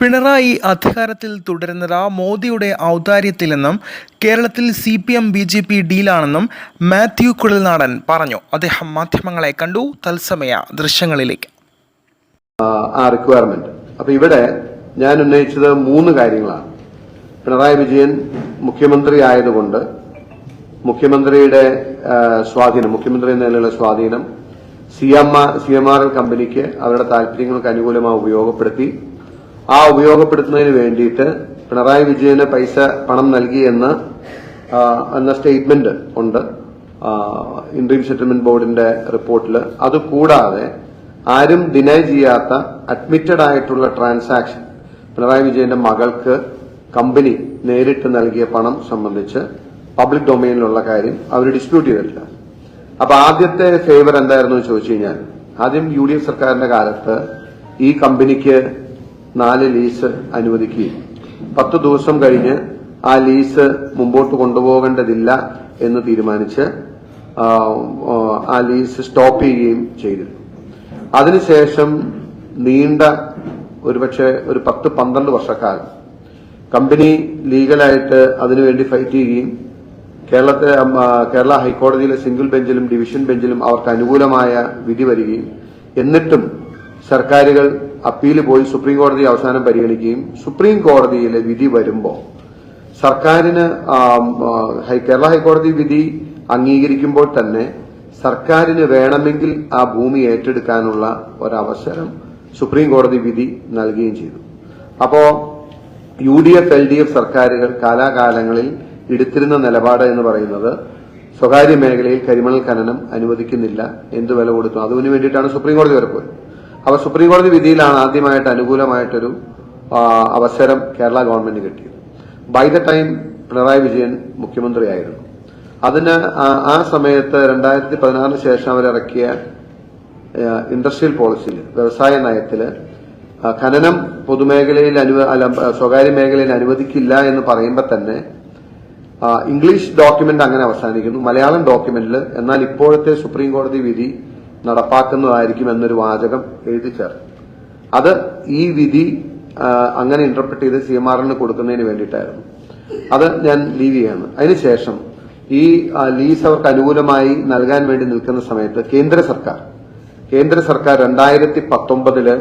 പിണറായി അധികാരത്തിൽ തുടരുന്നത് മോദിയുടെ ഔദാര്യത്തിലെന്നും കേരളത്തിൽ CPM BJP ഡീലാണെന്നും മാത്യു കുഴൽനാടൻ പറഞ്ഞു. അദ്ദേഹം മാധ്യമങ്ങളെ കണ്ടു. തത്സമയ ദൃശ്യങ്ങളിലേക്ക്. റിക്വയർമെന്റ് അപ്പൊ ഇവിടെ ഞാൻ ഉന്നയിച്ചത് 3 കാര്യങ്ങളാണ്. പിണറായി വിജയൻ മുഖ്യമന്ത്രി ആയതുകൊണ്ട് മുഖ്യമന്ത്രിയുടെ സ്വാധീനം, മുഖ്യമന്ത്രി എന്ന നിലയിലുള്ള സ്വാധീനം CMRL കമ്പനിക്ക് അവരുടെ താല്പര്യങ്ങൾക്ക് അനുകൂലമായി ഉപയോഗപ്പെടുത്തുന്നതിന് വേണ്ടിയിട്ട് പിണറായി വിജയന് പണം നൽകി എന്ന സ്റ്റേറ്റ്മെന്റ് ഉണ്ട് ഇന്റീം സെറ്റിൽമെന്റ് ബോർഡിന്റെ റിപ്പോർട്ടിൽ. അതുകൂടാതെ ആരും ഡിനൈ ചെയ്യാത്ത അഡ്മിറ്റഡ് ആയിട്ടുള്ള ട്രാൻസാക്ഷൻ പിണറായി വിജയന്റെ മകൾക്ക് കമ്പനി നേരിട്ട് നൽകിയ പണം സംബന്ധിച്ച് പബ്ലിക് ഡൊമൈനിലുള്ള കാര്യം അവർ ഡിസ്പ്യൂട്ട് ചെയ്തിട്ടില്ല. അപ്പൊ ആദ്യത്തെ ഫേവർ എന്തായിരുന്നു എന്ന് ചോദിച്ചു കഴിഞ്ഞാൽ, ആദ്യം UDF സർക്കാരിന്റെ കാലത്ത് ഈ കമ്പനിക്ക് 4 ലീസ് അനുവദിക്കുകയും 10 ദിവസം കഴിഞ്ഞ് ആ ലീസ് മുമ്പോട്ട് കൊണ്ടുപോകേണ്ടതില്ല എന്ന് തീരുമാനിച്ച് ആ ലീസ് സ്റ്റോപ്പ് ചെയ്യുകയും ചെയ്തിരുന്നു. അതിനുശേഷം നീണ്ട ഒരുപക്ഷെ ഒരു 10-12 വർഷക്കാലം കമ്പനി ലീഗലായിട്ട് അതിനുവേണ്ടി ഫൈറ്റ് ചെയ്യുകയും കേരള ഹൈക്കോടതിയിലെ സിംഗിൾ ബെഞ്ചിലും ഡിവിഷൻ ബെഞ്ചിലും അവർക്ക് അനുകൂലമായ വിധി വരികയും എന്നിട്ടും സർക്കാരുകൾ അപ്പീല് പോയി സുപ്രീം കോടതി അവസാനം പരിഗണിക്കുകയും സുപ്രീം കോടതിയിലെ വിധി വരുമ്പോൾ സർക്കാരിന് കേരള ഹൈക്കോടതി വിധി അംഗീകരിക്കുമ്പോൾ തന്നെ സർക്കാരിന് വേണമെങ്കിൽ ആ ഭൂമി ഏറ്റെടുക്കാനുള്ള ഒരവസരം സുപ്രീം കോടതി വിധി നൽകുകയും ചെയ്തു. അപ്പോ UDF LDF സർക്കാരുകൾ കാലാകാലങ്ങളിൽ എടുത്തിരുന്ന നിലപാട് എന്ന് പറയുന്നത് സ്വകാര്യ മേഖലയിൽ കരിമണൽ ഖനനം അനുവദിക്കുന്നില്ല, എന്ത് വില കൊടുത്തു അതിനു വേണ്ടിയിട്ടാണ് സുപ്രീം കോടതി വരെ പോയത്. അപ്പൊ സുപ്രീം കോടതി വിധിയിലാണ് ആദ്യമായിട്ട് അനുകൂലമായിട്ടൊരു അവസരം കേരള ഗവൺമെന്റ് കിട്ടിയത്. By the time Pinarayi Vijayan മുഖ്യമന്ത്രിയായിരുന്നു. അതിന് ആ സമയത്ത് 2016 ശേഷം അവരിറക്കിയ ഇൻഡസ്ട്രിയൽ പോളിസിയിൽ, വ്യവസായ നയത്തില് ഖനനം പൊതുമേഖലയിൽ സ്വകാര്യ മേഖലയിൽ അനുവദിക്കില്ല എന്ന് പറയുമ്പോൾ തന്നെ ഇംഗ്ലീഷ് ഡോക്യുമെന്റ് അങ്ങനെ അവസാനിക്കുന്നു. മലയാളം ഡോക്യുമെന്റിൽ എന്നാൽ ഇപ്പോഴത്തെ സുപ്രീം കോടതി വിധി നടപ്പാക്കുന്നതായിരിക്കും എന്നൊരു വാചകം എഴുതി ചേർന്നു. അത് ഈ വിധി അങ്ങനെ ഇന്റർപ്രറ്റ് ചെയ്ത് CMRL കൊടുക്കുന്നതിന് വേണ്ടിയിട്ടായിരുന്നു. അത് ഞാൻ ലീവ് ചെയ്യാണ്. അതിനുശേഷം ഈ ലീസ് അവർക്ക് അനുകൂലമായി നൽകാൻ വേണ്ടി നിൽക്കുന്ന സമയത്ത് കേന്ദ്ര സർക്കാർ 2019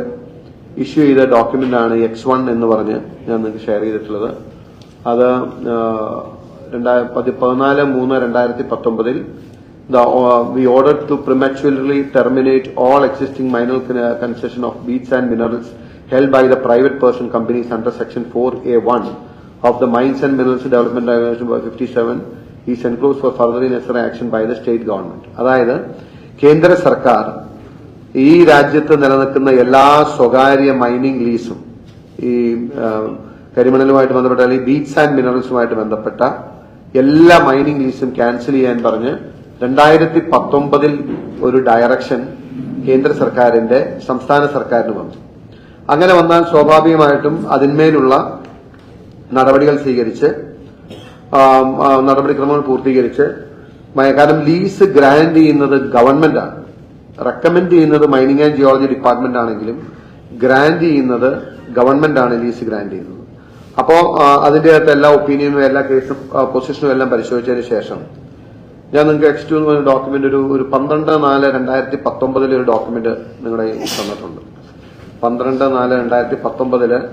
ഇഷ്യൂ ചെയ്ത ഡോക്യുമെന്റാണ് X1 എന്ന് പറഞ്ഞ് ഞാൻ നിങ്ങൾക്ക് ഷെയർ ചെയ്തിട്ടുള്ളത്. അത് 14/3/2019 we ordered to prematurely terminate all existing mineral concession of beads and minerals held by the private person companies under Section 4A1 of the Mines and Minerals Development Regulation 57 is enclosed for further necessary action by the state government. അതായത് കേന്ദ്ര സർക്കാർ ഈ രാജ്യത്ത് നിലനിൽക്കുന്ന എല്ലാ സ്വകാര്യ mining ലീസും, ഈ കരിമണലുമായിട്ട് ബന്ധപ്പെട്ട അല്ലെങ്കിൽ ബീഡ്സ് ആൻഡ് മിനറൽസുമായിട്ട് ബന്ധപ്പെട്ട എല്ലാ മൈനിങ് ലീസും ക്യാൻസൽ ചെയ്യാൻ പറഞ്ഞ് 2019 ഒരു ഡയറക്ഷൻ കേന്ദ്ര സർക്കാരിന്റെ സംസ്ഥാന സർക്കാരിന് വന്നു. അങ്ങനെ വന്നാൽ സ്വാഭാവികമായിട്ടും അതിന്മേലുള്ള നടപടിക്രമങ്ങൾ പൂർത്തീകരിച്ച്, കാരണം ലീസ് ഗ്രാന്റ് ചെയ്യുന്നത് ഗവൺമെന്റാണ്, റെക്കമെൻഡ് ചെയ്യുന്നത് മൈനിങ് ആൻഡ് ജിയോളജി ഡിപ്പാർട്ട്മെന്റ് ആണെങ്കിലും ഗ്രാന്റ് ചെയ്യുന്നത് ഗവൺമെന്റാണ് ലീസ് ഗ്രാന്റ് ചെയ്യുന്നത്. അപ്പോ അതിന്റെ അകത്ത് എല്ലാ ഒപ്പീനിയനും എല്ലാ കേസും പൊസിഷനും എല്ലാം പരിശോധിച്ചതിന് ശേഷം ഞാൻ നിങ്ങൾക്ക് X2 എന്ന് പറഞ്ഞ ഡോക്യുമെന്റ് ഒരു 12/4/2019 ഒരു ഡോക്യുമെന്റ് നിങ്ങളുടെ തന്നിട്ടുണ്ട്. 12/4/2019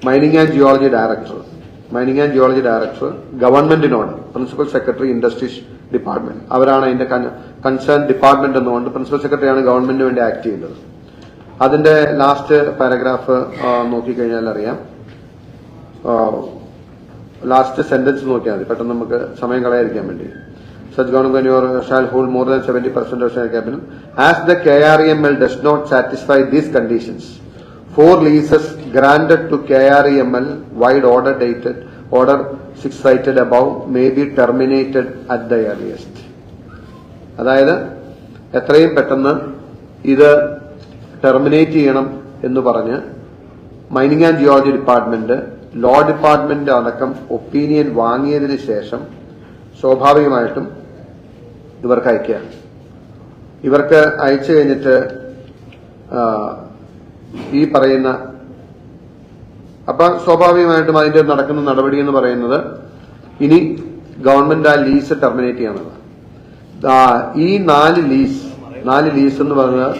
മൈനിങ് ആൻഡ് ജിയോളജി ഡയറക്ടർ ഗവൺമെന്റിനോട് പ്രിൻസിപ്പൽ സെക്രട്ടറി ഇൻഡസ്ട്രീസ് ഡിപ്പാർട്ട്മെന്റ്, അവരാണ് അതിന്റെ കൺസേൺ ഡിപ്പാർട്ട്മെന്റ് എന്നുകൊണ്ട് പ്രിൻസിപ്പൽ സെക്രട്ടറിയാണ് ഗവൺമെന്റിന് വേണ്ടി ആക്ട് ചെയ്യുന്നത്. അതിന്റെ ലാസ്റ്റ് പാരഗ്രാഫ് നോക്കിക്കഴിഞ്ഞാൽ അറിയാം. ലാസ്റ്റ് സെന്റൻസ് നോക്കിയാൽ മതി, പെട്ടെന്ന് നമുക്ക് സമയം കളയാതിരിക്കാൻ വേണ്ടി. Such government shall hold more than 70% of share capital. As the KREML does not satisfy these conditions, 4 leases granted to KREML wide order 6 cited above may be terminated at the earliest. അതായത് എത്രയും പെട്ടെന്ന് ഇത് terminate ചെയ്യണം എന്ന് പറഞ്ഞ് mining and geology department, law department അടക്കം opinion വാങ്ങിയതിന് ശേഷം സ്വാഭാവികമായിട്ടും ഇവർക്ക് അയക്കുകയാണ്. ഇവർക്ക് അയച്ചു കഴിഞ്ഞിട്ട് ഈ പറയുന്ന അപ്പൊ സ്വാഭാവികമായിട്ടും അതിന്റെ നടക്കുന്ന നടപടി എന്ന് പറയുന്നത് ഇനി ഗവൺമെന്റ് ആ ലീസ് ടെർമിനേറ്റ് ചെയ്യാനുള്ളത്. ഈ നാല് ലീസ് എന്ന് പറയുന്നത്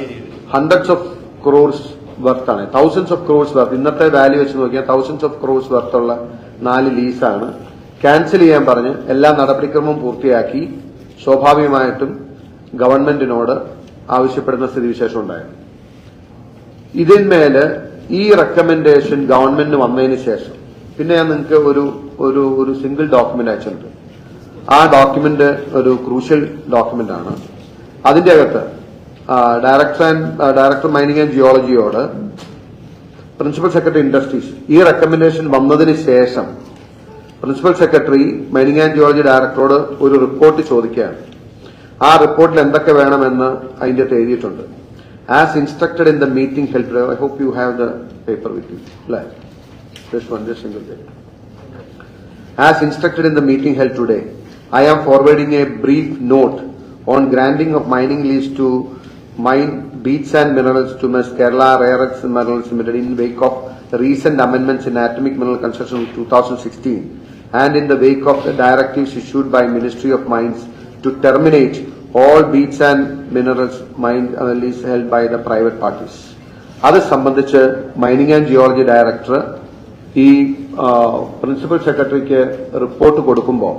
ഹൺഡ്രഡ്സ് ഓഫ് ക്രോർസ് വർത്ത് ആണ്, തൗസൻഡ്സ് ഓഫ് ക്രോർസ് വർത്ത്. ഇന്നത്തെ വാല്യൂ വെച്ച് നോക്കിയാൽ തൗസൻഡ്സ് ഓഫ് ക്രോർസ് വർത്തുള്ള 4 ലീസാണ് ക്യാൻസൽ ചെയ്യാൻ പറഞ്ഞ് എല്ലാ നടപടിക്രമവും പൂർത്തിയാക്കി സ്വാഭാവികമായിട്ടും ഗവൺമെന്റിനോട് ആവശ്യപ്പെടുന്ന സ്ഥിതിവിശേഷം ഉണ്ടായിരുന്നു. ഇതിന്മേല് ഈ റെക്കമെൻഡേഷൻ ഗവൺമെന്റിന് വന്നതിന് ശേഷം പിന്നെ ഞാൻ നിങ്ങൾക്ക് ഒരു സിംഗിൾ ഡോക്യുമെന്റ് അയച്ചിട്ടുണ്ട്. ആ ഡോക്യുമെന്റ് ഒരു ക്രൂഷ്യൽ ഡോക്യുമെന്റ് ആണ്. അതിന്റെ അകത്ത് ഡയറക്ടർ മൈനിങ് ആൻഡ് ജിയോളജിയോട് പ്രിൻസിപ്പൽ സെക്രട്ടറി ഇൻഡസ്ട്രീസ് ഈ റെക്കമെൻഡേഷൻ വന്നതിന് ശേഷം principal secretary mining and geology ഡയറക്ടറോട് ഒരു റിപ്പോർട്ട് ചോദിക്കുകയാണ്. ആ റിപ്പോർട്ടിൽ എന്തൊക്കെ വേണമെന്ന് അതിന്റെ അകത്ത് എഴുതിയിട്ടുണ്ട്. As instructed in the meeting held today, I hope you have the paper with you. This one, this single paper. As instructed in the meeting held today, I am forwarding a brief note on granting of mining lease to mine beach and minerals to Ms. Kerala Rare Earths Minerals Limited in wake of recent amendments in Atomic Mineral Construction 2016 and in the wake of the directives issued by Ministry of Mines to terminate all beach and minerals mine lease held by the private parties. അത് സംബന്ധിച്ച് mining and geology director ഈ principal സെക്രട്ടറിക്ക് report കൊടുക്കുമ്പോൾ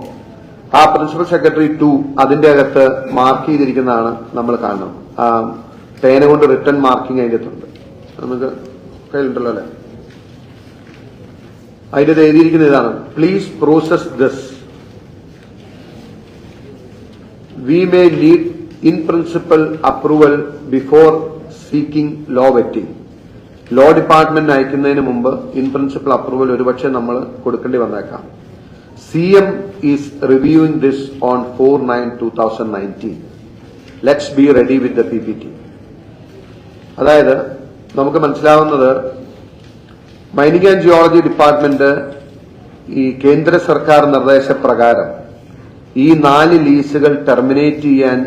ആ principal secretary 2 അതിന്റെ അകത്ത് mark ചെയ്തിരിക്കുന്നതാണ് നമ്മൾ കാണണം. പേന കൊണ്ട് റിട്ടൺ മാർക്കിംഗ് അതിന്റെ അകത്തുണ്ട്, നമുക്ക് കയ്യിലുണ്ടല്ലോ അല്ലെ. അതിന്റെ എഴുതിയിരിക്കുന്ന ഇതാണ്: please process this. We may need in principle approval before seeking law vetting. Law department അയക്കുന്നതിന് മുമ്പ് ഇൻ പ്രിൻസിപ്പൽ അപ്രൂവൽ ഒരുപക്ഷെ നമ്മൾ കൊടുക്കേണ്ടി വന്നേക്കാം. CM is reviewing this on 4/9/2019. Let's be ready with the PPT. അതായത് നമുക്ക് മനസ്സിലാവുന്നത് മൈനിങ് ആൻഡ് ജിയോളജി ഡിപ്പാർട്ട്മെന്റ് ഈ കേന്ദ്ര സർക്കാർ നിർദ്ദേശപ്രകാരം ഈ 4 ലീസുകൾ ടെർമിനേറ്റ് ചെയ്യാൻ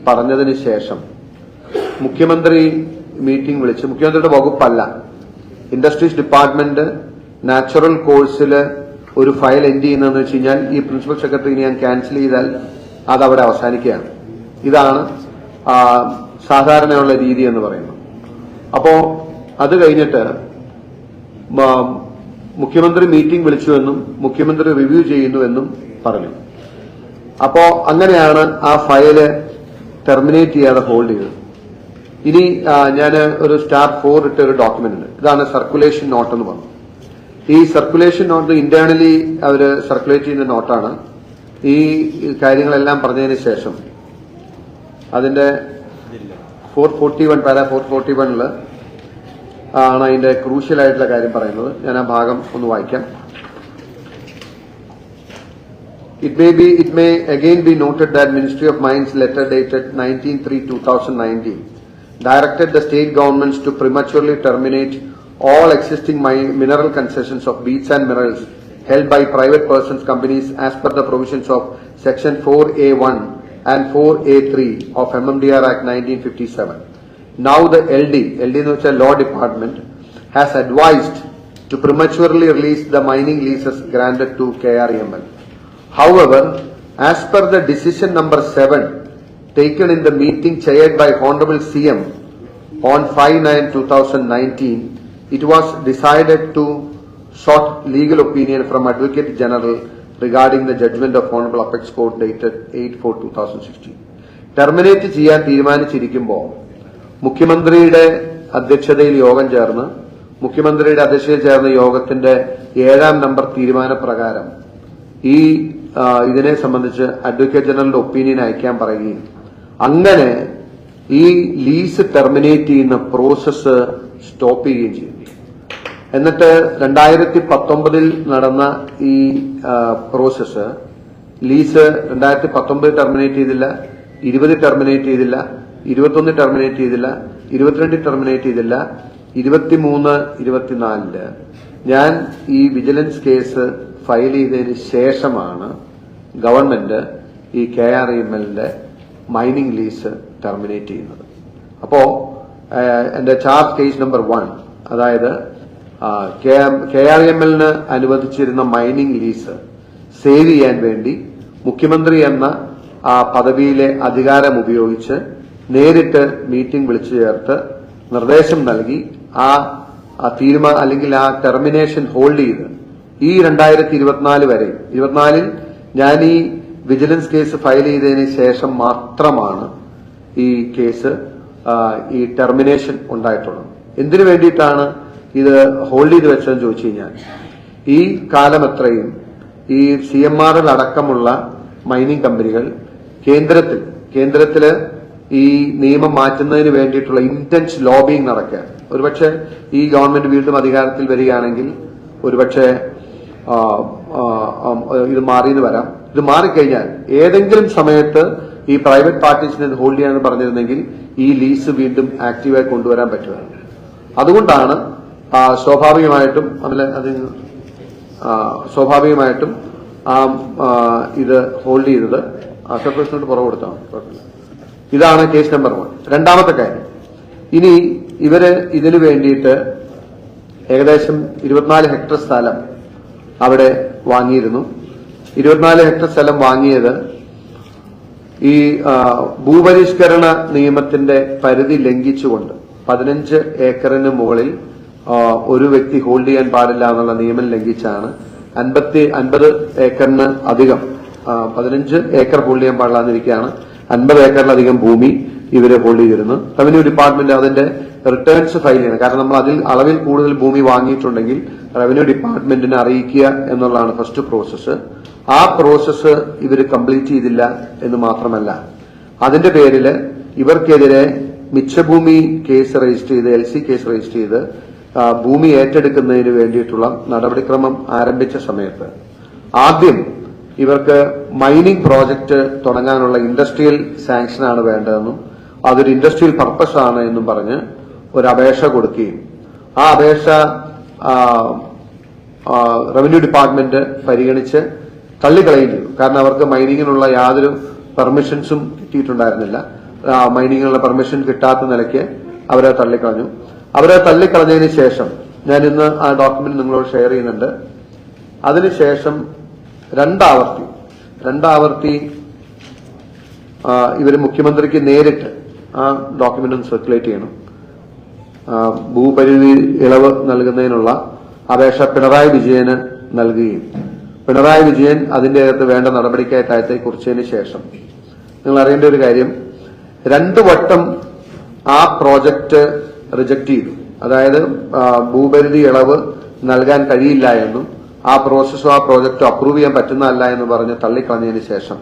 പറഞ്ഞതിന് ശേഷം മുഖ്യമന്ത്രി മീറ്റിംഗ് വിളിച്ച്, മുഖ്യമന്ത്രിയുടെ വകുപ്പല്ല, ഇൻഡസ്ട്രീസ് ഡിപ്പാർട്ട്മെന്റ് നാച്ചുറൽ കോഴ്സിൽ ഒരു ഫയൽ എൻഡ് ചെയ്യുന്നതെന്ന് വെച്ച് കഴിഞ്ഞാൽ ഈ പ്രിൻസിപ്പൽ സെക്രട്ടറി ഞാൻ ക്യാൻസൽ ചെയ്താൽ അത് അവിടെ അവസാനിക്കുകയാണ്. ഇതാണ് സാധാരണയുള്ള രീതി എന്ന് പറയുന്നത്. അപ്പോ അത് കഴിഞ്ഞിട്ട് മുഖ്യമന്ത്രി മീറ്റിംഗ് വിളിച്ചുവെന്നും മുഖ്യമന്ത്രി റിവ്യൂ ചെയ്യുന്നുവെന്നും പറഞ്ഞു. അപ്പോ അങ്ങനെയാണ് ആ ഫയല് ടെർമിനേറ്റ് ചെയ്യാതെ ഹോൾഡ് ചെയ്തത്. ഇനി ഞാൻ ഒരു *4 ഇട്ട ഒരു ഡോക്യുമെന്റ് ഉണ്ട്. ഇതാണ് സർക്കുലേഷൻ നോട്ട് എന്ന് പറഞ്ഞു. ഈ സർക്കുലേഷൻ നോട്ട് ഇന്റേണലി അവര് സർക്കുലേറ്റ് ചെയ്യുന്ന നോട്ടാണ്. ഈ കാര്യങ്ങളെല്ലാം പറഞ്ഞതിന് ശേഷം അതിന്റെ 441 പാരാ 441 ആണ് അതിന്റെ ക്രൂഷ്യൽ ആയിട്ടുള്ള കാര്യം പറയുന്നത്. ഞാൻ ആ ഭാഗം ഒന്ന് വായിക്കാം. It may again be noted that Ministry of Mines letter dated 19/3/2019 directed the state governments to prematurely terminate all existing mineral concessions of beach and minerals held by private persons companies as per the provisions of Section 4A1 and 4A3 of MMDR Act 1957. Now the LD which is Law Department has advised to prematurely release the mining leases granted to KREML. However, as per the decision number 7 taken in the meeting chaired by Honorable CM on 5/9/2019, it was decided to sought legal opinion from Advocate General regarding the judgment of Honorable Apex Court dated 8/4/2016. Terminate ചെയ്യാൻ തീരുമാനിച്ചിരിക്കുമ്പോൾ മുഖ്യമന്ത്രിയുടെ അധ്യക്ഷതയിൽ യോഗം ചേർന്ന് മുഖ്യമന്ത്രിയുടെ അധ്യക്ഷതയിൽ ചേർന്ന യോഗത്തിന്റെ 7ാം number തീരുമാനപ്രകാരം ഈ ഇതിനെ സംബന്ധിച്ച് അഡ്വക്കേറ്റ് ജനറലിന്റെ ഒപ്പീനിയൻ അയക്കാൻ പറയുകയും അങ്ങനെ ഈ ലീസ് ടെർമിനേറ്റ് ചെയ്യുന്ന പ്രോസസ്സ് സ്റ്റോപ്പ് ചെയ്യുകയും ചെയ്തു. എന്നിട്ട് 2019 നടന്ന ഈ പ്രോസസ്സ് ലീസ് 2019 ടെർമിനേറ്റ് ചെയ്തില്ല, 20 ടെർമിനേറ്റ് ചെയ്തില്ല, 21 ടെർമിനേറ്റ് ചെയ്തില്ല, 22 ടെർമിനേറ്റ് ചെയ്തില്ല, 23, 24 ഞാൻ ഈ വിജിലൻസ് കേസ് ഫയൽ ചെയ്തതിന് ശേഷമാണ് ഗവൺമെന്റ് ഈ KREMLന്റെ മൈനിങ് ലീസ് ടെർമിനേറ്റ് ചെയ്യുന്നത്. അപ്പോ എന്റെ ചാർജ് കേസ് നമ്പർ 1, അതായത് KRML അനുവദിച്ചിരുന്ന മൈനിങ് ലീസ് സേവ് ചെയ്യാൻ വേണ്ടി മുഖ്യമന്ത്രി എന്ന പദവിയിലെ അധികാരം ഉപയോഗിച്ച് നേരിട്ട് മീറ്റിംഗ് വിളിച്ചു ചേർത്ത് നിർദ്ദേശം നൽകി തീരുമാനം അല്ലെങ്കിൽ ആ ടെർമിനേഷൻ ഹോൾഡ് ചെയ്ത് ഈ 2024 വരെ 24-ൽ ഞാൻ ഈ വിജിലൻസ് കേസ് ഫയൽ ചെയ്തതിന് ശേഷം മാത്രമാണ് ഈ കേസ് ഈ ടെർമിനേഷൻ ഉണ്ടായിട്ടുള്ളത്. എന്തിനു വേണ്ടിയിട്ടാണ് ഇത് ഹോൾഡ് ചെയ്ത് വെച്ചതെന്ന് ചോദിച്ചു കഴിഞ്ഞാൽ ഈ കാലം എത്രയും ഈ CMRL അടക്കമുള്ള മൈനിങ് കമ്പനികൾ കേന്ദ്രത്തില് ഈ നിയമം മാറ്റുന്നതിന് വേണ്ടിയിട്ടുള്ള ഇന്റൻസ് ലോബിയിങ് നടക്കുകയാണ്. ഒരുപക്ഷെ ഈ ഗവൺമെന്റ് വീണ്ടും അധികാരത്തിൽ വരികയാണെങ്കിൽ ഒരുപക്ഷെ ഇത് മാറിയെന്ന് വരാം. ഇത് മാറിക്കഴിഞ്ഞാൽ ഏതെങ്കിലും സമയത്ത് ഈ പ്രൈവറ്റ് പാർട്ടീസിനെ ഹോൾഡ് ചെയ്യാന്ന് പറഞ്ഞിരുന്നെങ്കിൽ ഈ ലീസ് വീണ്ടും ആക്റ്റീവായി കൊണ്ടുവരാൻ പറ്റുകയാണ്. അതുകൊണ്ടാണ് സ്വാഭാവികമായിട്ടും ഇത് ഹോൾഡ് ചെയ്തത്. സർപ്രസിനോട് പുറകെ കൊടുത്താണ് കുഴപ്പമില്ല. ഇതാണ് കേസ് നമ്പർ 1. രണ്ടാമത്തെ കാര്യം, ഇനി ഇവര് ഇതിനു വേണ്ടിയിട്ട് ഏകദേശം 24 ഹെക്ടർ സ്ഥലം അവിടെ വാങ്ങിയിരുന്നു. 24 ഹെക്ടർ സ്ഥലം വാങ്ങിയത് ഈ ഭൂപരിഷ്കരണ നിയമത്തിന്റെ പരിധി ലംഘിച്ചുകൊണ്ട് 15 ഏക്കറിന് മുകളിൽ ഒരു വ്യക്തി ഹോൾഡ് ചെയ്യാൻ പാടില്ല എന്നുള്ള നിയമം ലംഘിച്ചാണ് 50 ഏക്കറിന് അധികം 15 ഏക്കർ ഹോൾഡ് ചെയ്യാൻ പാടില്ലാന്നിരിക്കുകയാണ് 50 ഏക്കറിലധികം ഭൂമി ഇവര് ഹോൾഡ് ചെയ്തിരുന്നു. റവന്യൂ ഡിപ്പാർട്ട്മെന്റ് അതിന്റെ റിട്ടേൺസ് ഫയൽ ചെയ്യണം. കാരണം നമ്മൾ അതിൽ അളവിൽ കൂടുതൽ ഭൂമി വാങ്ങിയിട്ടുണ്ടെങ്കിൽ റവന്യൂ ഡിപ്പാർട്ട്മെന്റിനെ അറിയിക്കുക എന്നുള്ളതാണ് ഫസ്റ്റ് പ്രോസസ്സ്. ആ പ്രോസസ്സ് ഇവർ കംപ്ലീറ്റ് ചെയ്തില്ല എന്ന് മാത്രമല്ല, അതിന്റെ പേരിൽ ഇവർക്കെതിരെ മിച്ചഭൂമി കേസ് രജിസ്റ്റർ ചെയ്ത് LC കേസ് രജിസ്റ്റർ ചെയ്ത് ഭൂമി ഏറ്റെടുക്കുന്നതിന് വേണ്ടിയിട്ടുള്ള നടപടിക്രമം ആരംഭിച്ച സമയത്ത് ആദ്യം ഇവർക്ക് മൈനിങ് പ്രോജക്ട് തുടങ്ങാനുള്ള ഇൻഡസ്ട്രിയൽ സാങ്ഷനാണ് വേണ്ടതെന്നും അതൊരു ഇൻഡസ്ട്രിയൽ പർപ്പസ് ആണ് എന്നും പറഞ്ഞ് ഒരു അപേക്ഷ കൊടുക്കുകയും ആ അപേക്ഷ റവന്യൂ ഡിപ്പാർട്ട്മെന്റ് പരിഗണിച്ച് തള്ളിക്കളയുകയും ചെയ്തു. കാരണം അവർക്ക് മൈനിങ്ങിനുള്ള യാതൊരു പെർമിഷൻസും കിട്ടിയിട്ടുണ്ടായിരുന്നില്ല. മൈനിങ്ങിനുള്ള പെർമിഷൻ കിട്ടാത്ത നിലയ്ക്ക് അവരെ തള്ളിക്കളഞ്ഞു. അവരെ തള്ളിക്കളഞ്ഞതിന് ശേഷം ഞാൻ ഇന്ന് ആ ഡോക്യുമെന്റ് നിങ്ങളോട് ഷെയർ ചെയ്യുന്നുണ്ട്. അതിനുശേഷം രണ്ടാവർത്തി ഇവര് മുഖ്യമന്ത്രിക്ക് നേരിട്ട് ആ ഡോക്യുമെന്റ് ഒന്ന് സർക്കുലേറ്റ് ചെയ്യണം. ഭൂപരിധി ഇളവ് നൽകുന്നതിനുള്ള അപേക്ഷ പിണറായി വിജയന് നൽകുകയും പിണറായി വിജയൻ അതിന്റെ അകത്ത് വേണ്ട നടപടിക്കായി താഴത്തെ കുറിച്ചതിന് ശേഷം നിങ്ങൾ അറിയേണ്ട ഒരു കാര്യം, 2 വട്ടം ആ പ്രോജക്റ്റ് റിജക്ട് ചെയ്തു. അതായത് ഭൂപരിധി ഇളവ് നൽകാൻ കഴിയില്ല എന്നും ആ പ്രോസസ്സോ ആ പ്രോജക്റ്റോ അപ്രൂവ് ചെയ്യാൻ പറ്റുന്നതല്ല എന്ന് പറഞ്ഞ് തള്ളിക്കളഞ്ഞതിന് ശേഷം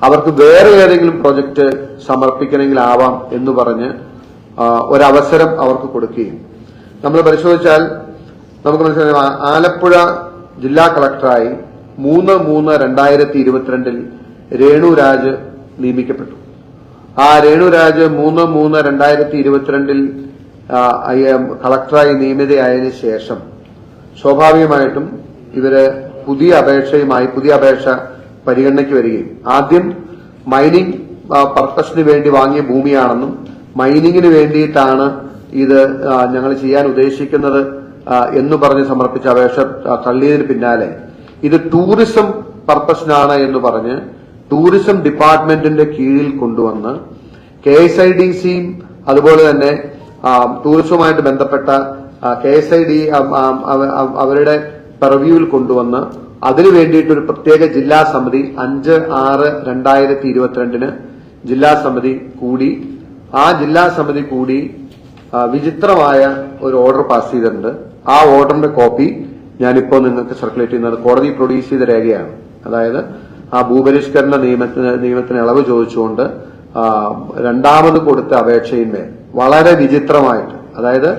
അവർക്ക് വേറെ ഏതെങ്കിലും പ്രോജക്റ്റ് സമർപ്പിക്കണമെങ്കിൽ ആവാം എന്ന് പറഞ്ഞ് ഒരവസരം അവർക്ക് കൊടുക്കുകയും നമ്മൾ പരിശോധിച്ചാൽ നമുക്ക് മനസ്സിലാക്കാം. ആലപ്പുഴ ജില്ലാ കളക്ടറായി 3/3/2022 രേണുരാജ് നിയമിക്കപ്പെട്ടു. ആ രേണുരാജ് 3/3/2022 കളക്ടറായി നിയമിതയായതിനു ശേഷം സ്വാഭാവികമായിട്ടും ഇവര് പുതിയ അപേക്ഷ പരിഗണനയ്ക്ക് വരികയും ആദ്യം മൈനിങ് പർപ്പസിന് വേണ്ടി വാങ്ങിയ ഭൂമിയാണെന്നും മൈനിങ്ങിന് വേണ്ടിയിട്ടാണ് ഇത് ഞങ്ങൾ ചെയ്യാൻ ഉദ്ദേശിക്കുന്നത് എന്ന് പറഞ്ഞ് സമർപ്പിച്ച അപേക്ഷ തള്ളിയതിന് പിന്നാലെ ഇത് ടൂറിസം പർപ്പസിനാണ് എന്ന് പറഞ്ഞ് ടൂറിസം ഡിപ്പാർട്ട്മെന്റിന്റെ കീഴിൽ കൊണ്ടുവന്ന് KSIDCയും അതുപോലെ തന്നെ ടൂറിസവുമായിട്ട് ബന്ധപ്പെട്ട KSID അവരുടെ പെർവ്യൂവിൽ കൊണ്ടുവന്ന് അതിനു വേണ്ടിയിട്ടൊരു പ്രത്യേക ജില്ലാ സമിതി 5/6/2022 ജില്ലാ സമിതി കൂടി. ആ ജില്ലാ സമിതി കൂടി വിചിത്രമായ ഒരു ഓർഡർ പാസ് ചെയ്തിട്ടുണ്ട്. ആ ഓർഡറിന്റെ കോപ്പി ഞാനിപ്പോൾ നിങ്ങൾക്ക് സർക്കുലേറ്റ് ചെയ്യുന്നത് കോടതി പ്രൊഡ്യൂസ് ചെയ്ത രേഖയാണ്. അതായത് ആ ഭൂപരിഷ്കരണ നിയമത്തിന് ഇളവ് ചോദിച്ചുകൊണ്ട് രണ്ടാമത് കൊടുത്ത അപേക്ഷയിന്മേൽ വളരെ വിചിത്രമായിട്ട്, അതായത്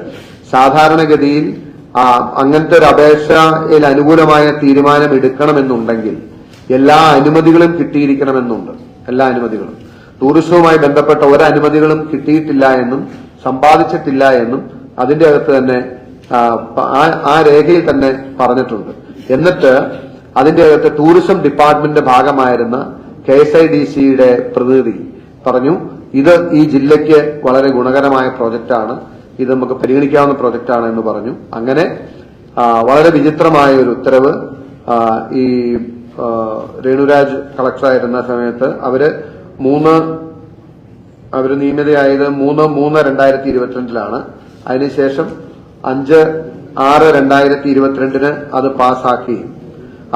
സാധാരണഗതിയിൽ അങ്ങനത്തെ ഒരു അപേക്ഷയിൽ അനുകൂലമായ തീരുമാനം എടുക്കണമെന്നുണ്ടെങ്കിൽ എല്ലാ അനുമതികളും കിട്ടിയിരിക്കണമെന്നുണ്ട്. എല്ലാ അനുമതികളും ടൂറിസവുമായി ബന്ധപ്പെട്ട ഒരനുമതികളും കിട്ടിയിട്ടില്ല എന്നും സമ്പാദിച്ചിട്ടില്ല എന്നും അതിന്റെ അകത്ത് തന്നെ ആ രേഖയിൽ തന്നെ പറഞ്ഞിട്ടുണ്ട്. എന്നിട്ട് അതിന്റെ അകത്ത് ടൂറിസം ഡിപ്പാർട്ട്മെന്റിന്റെ ഭാഗമായിരുന്ന KSIDCയുടെ പ്രതിനിധി പറഞ്ഞു, ഇത് ഈ ജില്ലയ്ക്ക് വളരെ ഗുണകരമായ പ്രോജക്റ്റാണ്, ഇത് നമുക്ക് പരിഗണിക്കാവുന്ന പ്രോജക്റ്റാണ് എന്ന് പറഞ്ഞു. അങ്ങനെ വളരെ വിചിത്രമായ ഒരു ഉത്തരവ് ഈ രേണുരാജ് കളക്ടറായിരുന്ന സമയത്ത് അവര് നിയമിതയായത് 3/3/2022 അതിനുശേഷം 5/6/2022